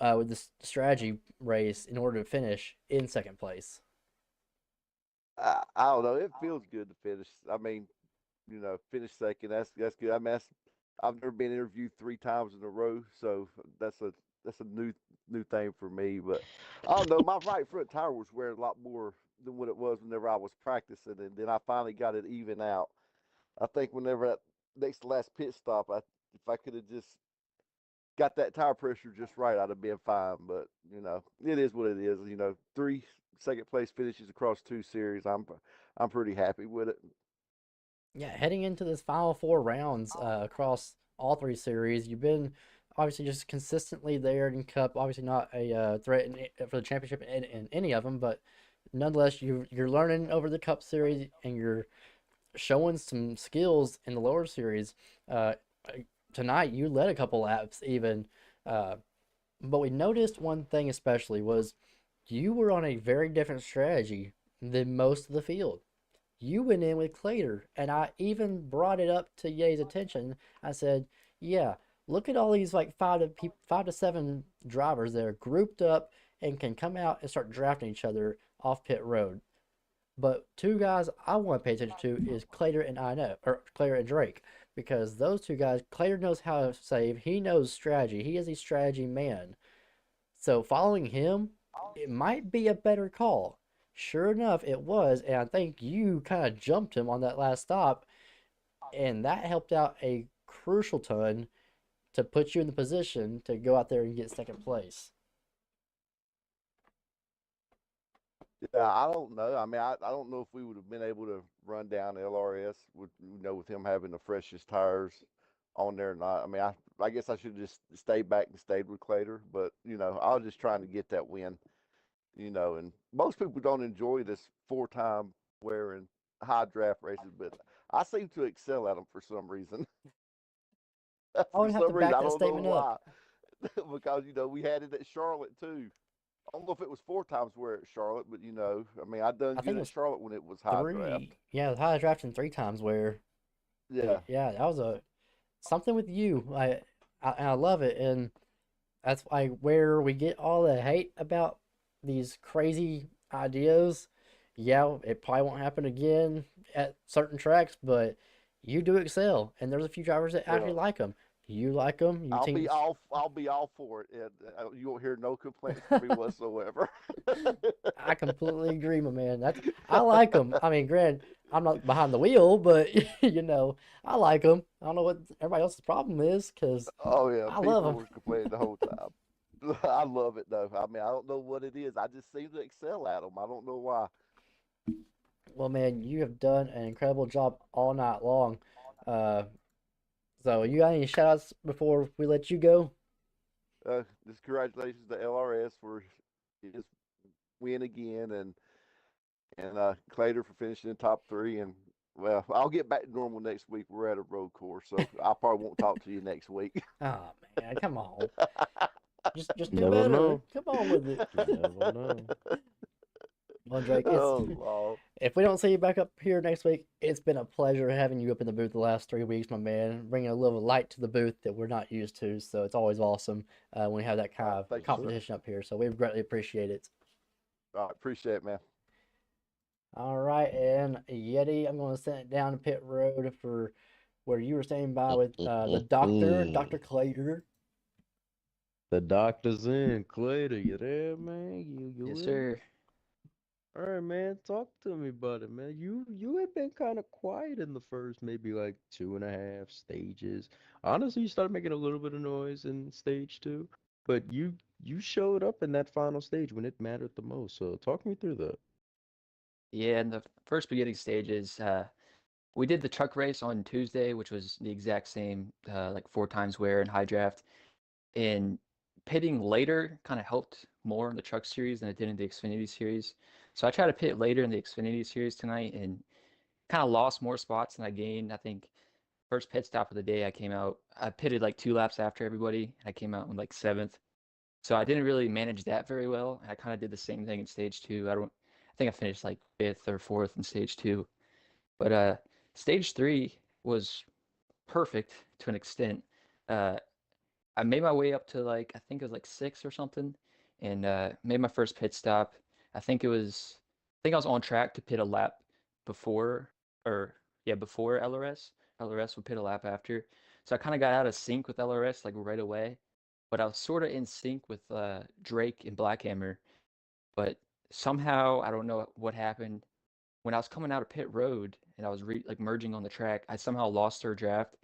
Speaker 3: with this strategy race in order to finish in second place?
Speaker 12: I don't know. It feels good to finish. I mean, finish second. That's good. I mean, I've never been interviewed 3 times in a row, so that's a new thing for me. But I don't know. My right front tire was wearing a lot more than what it was whenever I was practicing, and then I finally got it even out. I think whenever that next to last pit stop, if I could have just got that tire pressure just right, I'd have been fine. But it is what it is. Three second place finishes across 2 series. I'm pretty happy with it.
Speaker 3: Yeah, heading into this final four rounds across all three series, you've been obviously just consistently there in Cup. Obviously not a threat for the championship in any of them, but nonetheless, you're learning over the Cup series and you're showing some skills in the lower series. Uh, Tonight, you led a couple laps even, uh, but we noticed one thing especially was you were on a very different strategy than most of the field. You went in with Clater, and I even brought it up to Ye's attention. I said, "Yeah, look at all these like 5 to 7 drivers that are grouped up and can come out and start drafting each other off pit road. But two guys I want to pay attention to is Clater and I know, or Clater and Drake, because those two guys, Clater knows how to save. He knows strategy. He is a strategy man. So following him, it might be a better call. Sure enough, it was, and I think you kind of jumped him on that last stop, and that helped out a crucial ton to put you in the position to go out there and get second place.
Speaker 12: Yeah, I don't know. I mean, I don't know if we would have been able to run down LRS with him having the freshest tires on there or not. I mean, I guess I should have just stayed back and stayed with Clater, but I was just trying to get that win. And most people don't enjoy this 4-time wearing high draft races, but I seem to excel at them for some reason.
Speaker 3: I
Speaker 12: For
Speaker 3: would have
Speaker 12: some
Speaker 3: to
Speaker 12: reason,
Speaker 3: back
Speaker 12: I
Speaker 3: that
Speaker 12: don't know
Speaker 3: statement up.
Speaker 12: why. Because we had it at Charlotte too. I don't know if it was 4 times where at Charlotte, but I mean, I done
Speaker 3: I
Speaker 12: good
Speaker 3: think it
Speaker 12: at
Speaker 3: was
Speaker 12: Charlotte when it was high draft.
Speaker 3: three. Yeah, the high drafting three times where, but
Speaker 12: Yeah,
Speaker 3: yeah, that was a something with you. I love it, and that's like where we get all the hate about these crazy ideas. Yeah, it probably won't happen again at certain tracks, but you do excel, and there's a few drivers that actually
Speaker 12: well,
Speaker 3: like them. You like them. You think
Speaker 12: I'll be all for it, and you won't hear no complaints from me whatsoever.
Speaker 3: I completely agree, my man. That's I like them. I mean, granted, I'm not behind the wheel, but I like them. I don't know what everybody else's problem is, cause
Speaker 12: Oh yeah,
Speaker 3: I love
Speaker 12: people
Speaker 3: them.
Speaker 12: were complaining the whole time. I love it though. I mean, I don't know what it is. I just seem to excel at them. I don't know why.
Speaker 3: Well, man, you have done an incredible job all night long. Uh, so you got any shout outs before we let you go?
Speaker 12: Just congratulations to LRS for his win again, and Clater for finishing in top three. And well, I'll get back to normal next week. We're at a road course, so I probably won't talk to you next week.
Speaker 3: Oh man, come on. Just do
Speaker 4: Never
Speaker 3: better.
Speaker 4: know.
Speaker 3: Come on with it.
Speaker 4: You never know.
Speaker 3: Well, Drake, it's
Speaker 12: Oh Lord.
Speaker 3: if we don't see you back up here next week, it's been a pleasure having you up in the booth the last 3 weeks, my man. Bringing a little light to the booth that we're not used to, so it's always awesome when we have that kind of
Speaker 12: Thank you, sir.
Speaker 3: competition up here. So we greatly appreciate it.
Speaker 12: All right, appreciate it, man.
Speaker 3: All right, and Yeti, I'm going to send it down to pit road for where you were standing by with the doctor, Dr. Clater.
Speaker 4: The doctor's in. Clay, you there, man? You
Speaker 13: Yes,
Speaker 4: with me?
Speaker 13: sir.
Speaker 4: All right, man. Talk to me about it, man. You had been kind of quiet in the first maybe like 2.5 stages. Honestly, you started making a little bit of noise in stage two, but you showed up in that final stage when it mattered the most. So talk me through that.
Speaker 13: Yeah, in the first beginning stages, We did the truck race on Tuesday, which was the exact same, like 4 times wear and high draft. And pitting later kind of helped more in the truck series than it did in the Xfinity series. So I tried to pit later in the Xfinity series tonight and kind of lost more spots than I gained. I think first pit stop of the day, I pitted like 2 laps after everybody, and I came out in like 7th. So I didn't really manage that very well. I kind of did the same thing in stage two. I think I finished like 5th or 4th in stage two. But stage three was perfect to an extent. Uh, I made my way up to like I think it was like 6 or something, and made my first pit stop. I think I was on track to pit a lap before, or yeah, before LRS. LRS would pit a lap after, so I kind of got out of sync with LRS like right away. But I was sort of in sync with Drake and Blackhammer. But somehow I don't know what happened when I was coming out of pit road and I was like merging on the track. I somehow lost her draft,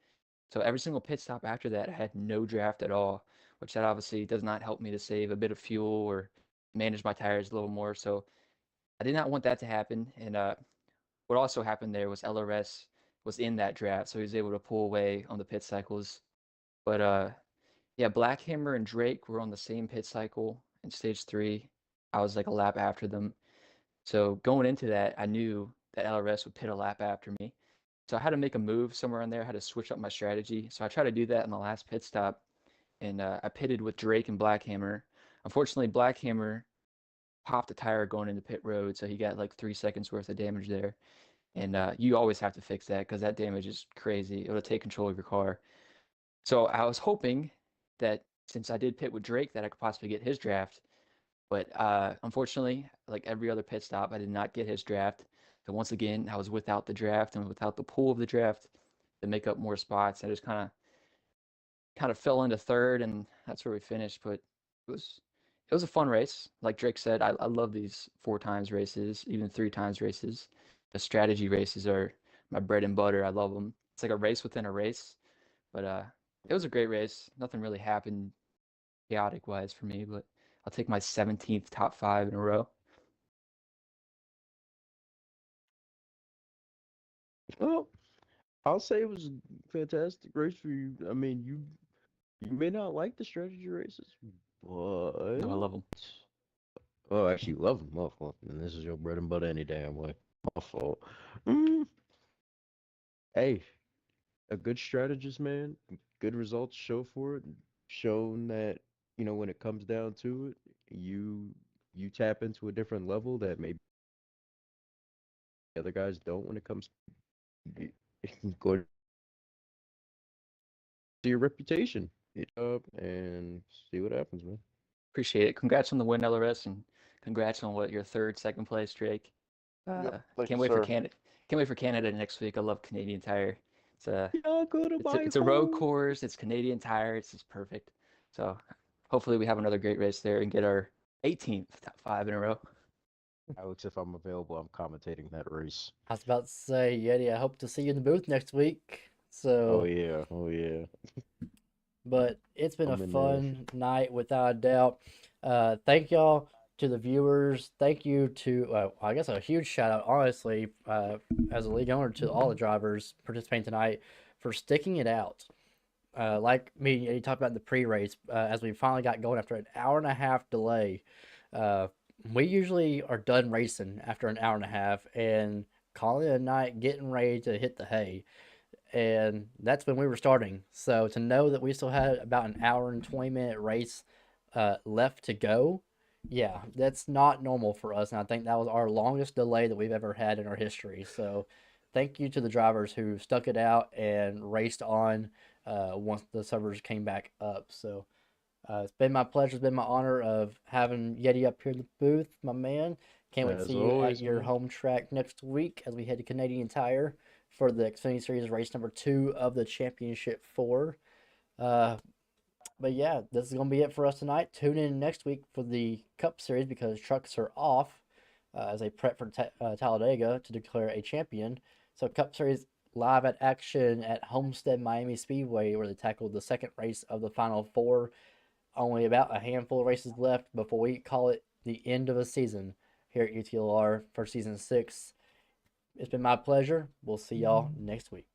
Speaker 13: so every single pit stop after that, I had no draft at all, which that obviously does not help me to save a bit of fuel or manage my tires a little more. So I did not want that to happen. And what also happened there was LRS was in that draft, so he was able to pull away on the pit cycles. But yeah, Blackhammer and Drake were on the same pit cycle in stage three. I was like a lap after them. So going into that, I knew that LRS would pit a lap after me. So I had to make a move somewhere in there. I had to switch up my strategy. So I tried to do that in the last pit stop, and I pitted with Drake and Blackhammer. Unfortunately, Blackhammer popped a tire going into pit road, so he got like 3 seconds worth of damage there. And you always have to fix that because that damage is crazy. It'll take control of your car. So I was hoping that since I did pit with Drake, that I could possibly get his draft. But unfortunately, like every other pit stop, I did not get his draft. So once again, I was without the draft and without the pool of the draft to make up more spots. I just kind of fell into third, and that's where we finished. But it was a fun race. Like Drake said, I love these 4 times races, even 3 times races. The strategy races are my bread and butter. I love them. It's like a race within a race. But it was a great race. Nothing really happened chaotic wise for me, but I'll take my 17th top 5 in a row.
Speaker 4: Well, I'll say it was a fantastic race for you. I mean, you may not like the strategy races, but
Speaker 13: No, I love them.
Speaker 4: oh, actually, you love them. Well, and this is your bread and butter any damn way. My fault. Mm, hey, a good strategist, man. Good results show for it. Shown that when it comes down to it, you tap into a different level that maybe the other guys don't when it comes to going to your reputation. It up and see what happens, man.
Speaker 13: Appreciate it. Congrats on the win, LRS, and congrats on your second place, Drake.
Speaker 12: Yep. Thank
Speaker 13: Can't
Speaker 12: you,
Speaker 13: wait for
Speaker 12: sir.
Speaker 13: Canada. Can't wait for Canada next week. I love Canadian Tire. It's a
Speaker 4: Y'all go to my
Speaker 13: it's a road
Speaker 4: home.
Speaker 13: course. It's Canadian Tire. It's just perfect. So hopefully we have another great race there and get our 18th top 5 in a row.
Speaker 4: Alex, if I'm available, I'm commentating that race.
Speaker 3: I was about to say, Yeti, I hope to see you in the booth next week.
Speaker 4: Oh
Speaker 3: So,
Speaker 4: yeah, oh yeah.
Speaker 3: but it's been a
Speaker 4: I'm in there.
Speaker 3: fun night without a doubt. Thank y'all to the viewers. Thank you to, I guess, a huge shout out, honestly, as a league owner, to all the drivers participating tonight for sticking it out. Like me, you talked about in the pre-race, as we finally got going after an hour and a half delay. Uh, we usually are done racing after an hour and a half and calling it a night, getting ready to hit the hay. And that's when we were starting. So to know that we still had about an hour and 20-minute race left to go, yeah, that's not normal for us. And I think that was our longest delay that we've ever had in our history. So thank you to the drivers who stuck it out and raced on once the servers came back up. So it's been my pleasure, it's been my honor of having Yeti up here in the booth, my man. Can't wait to
Speaker 4: As
Speaker 3: see you at
Speaker 4: always,
Speaker 3: your
Speaker 4: man.
Speaker 3: home track next week as we head to Canadian Tire for the Xfinity Series race number 2 of the Championship 4. Uh, but yeah, this is going to be it for us tonight. Tune in next week for the Cup Series because trucks are off as they prep for Talladega to declare a champion. So Cup Series live at action at Homestead Miami Speedway where they tackled the second race of the Final 4. Only about a handful of races left before we call it the end of the season here at UTLR for season 6. It's been my pleasure. We'll see y'all next week.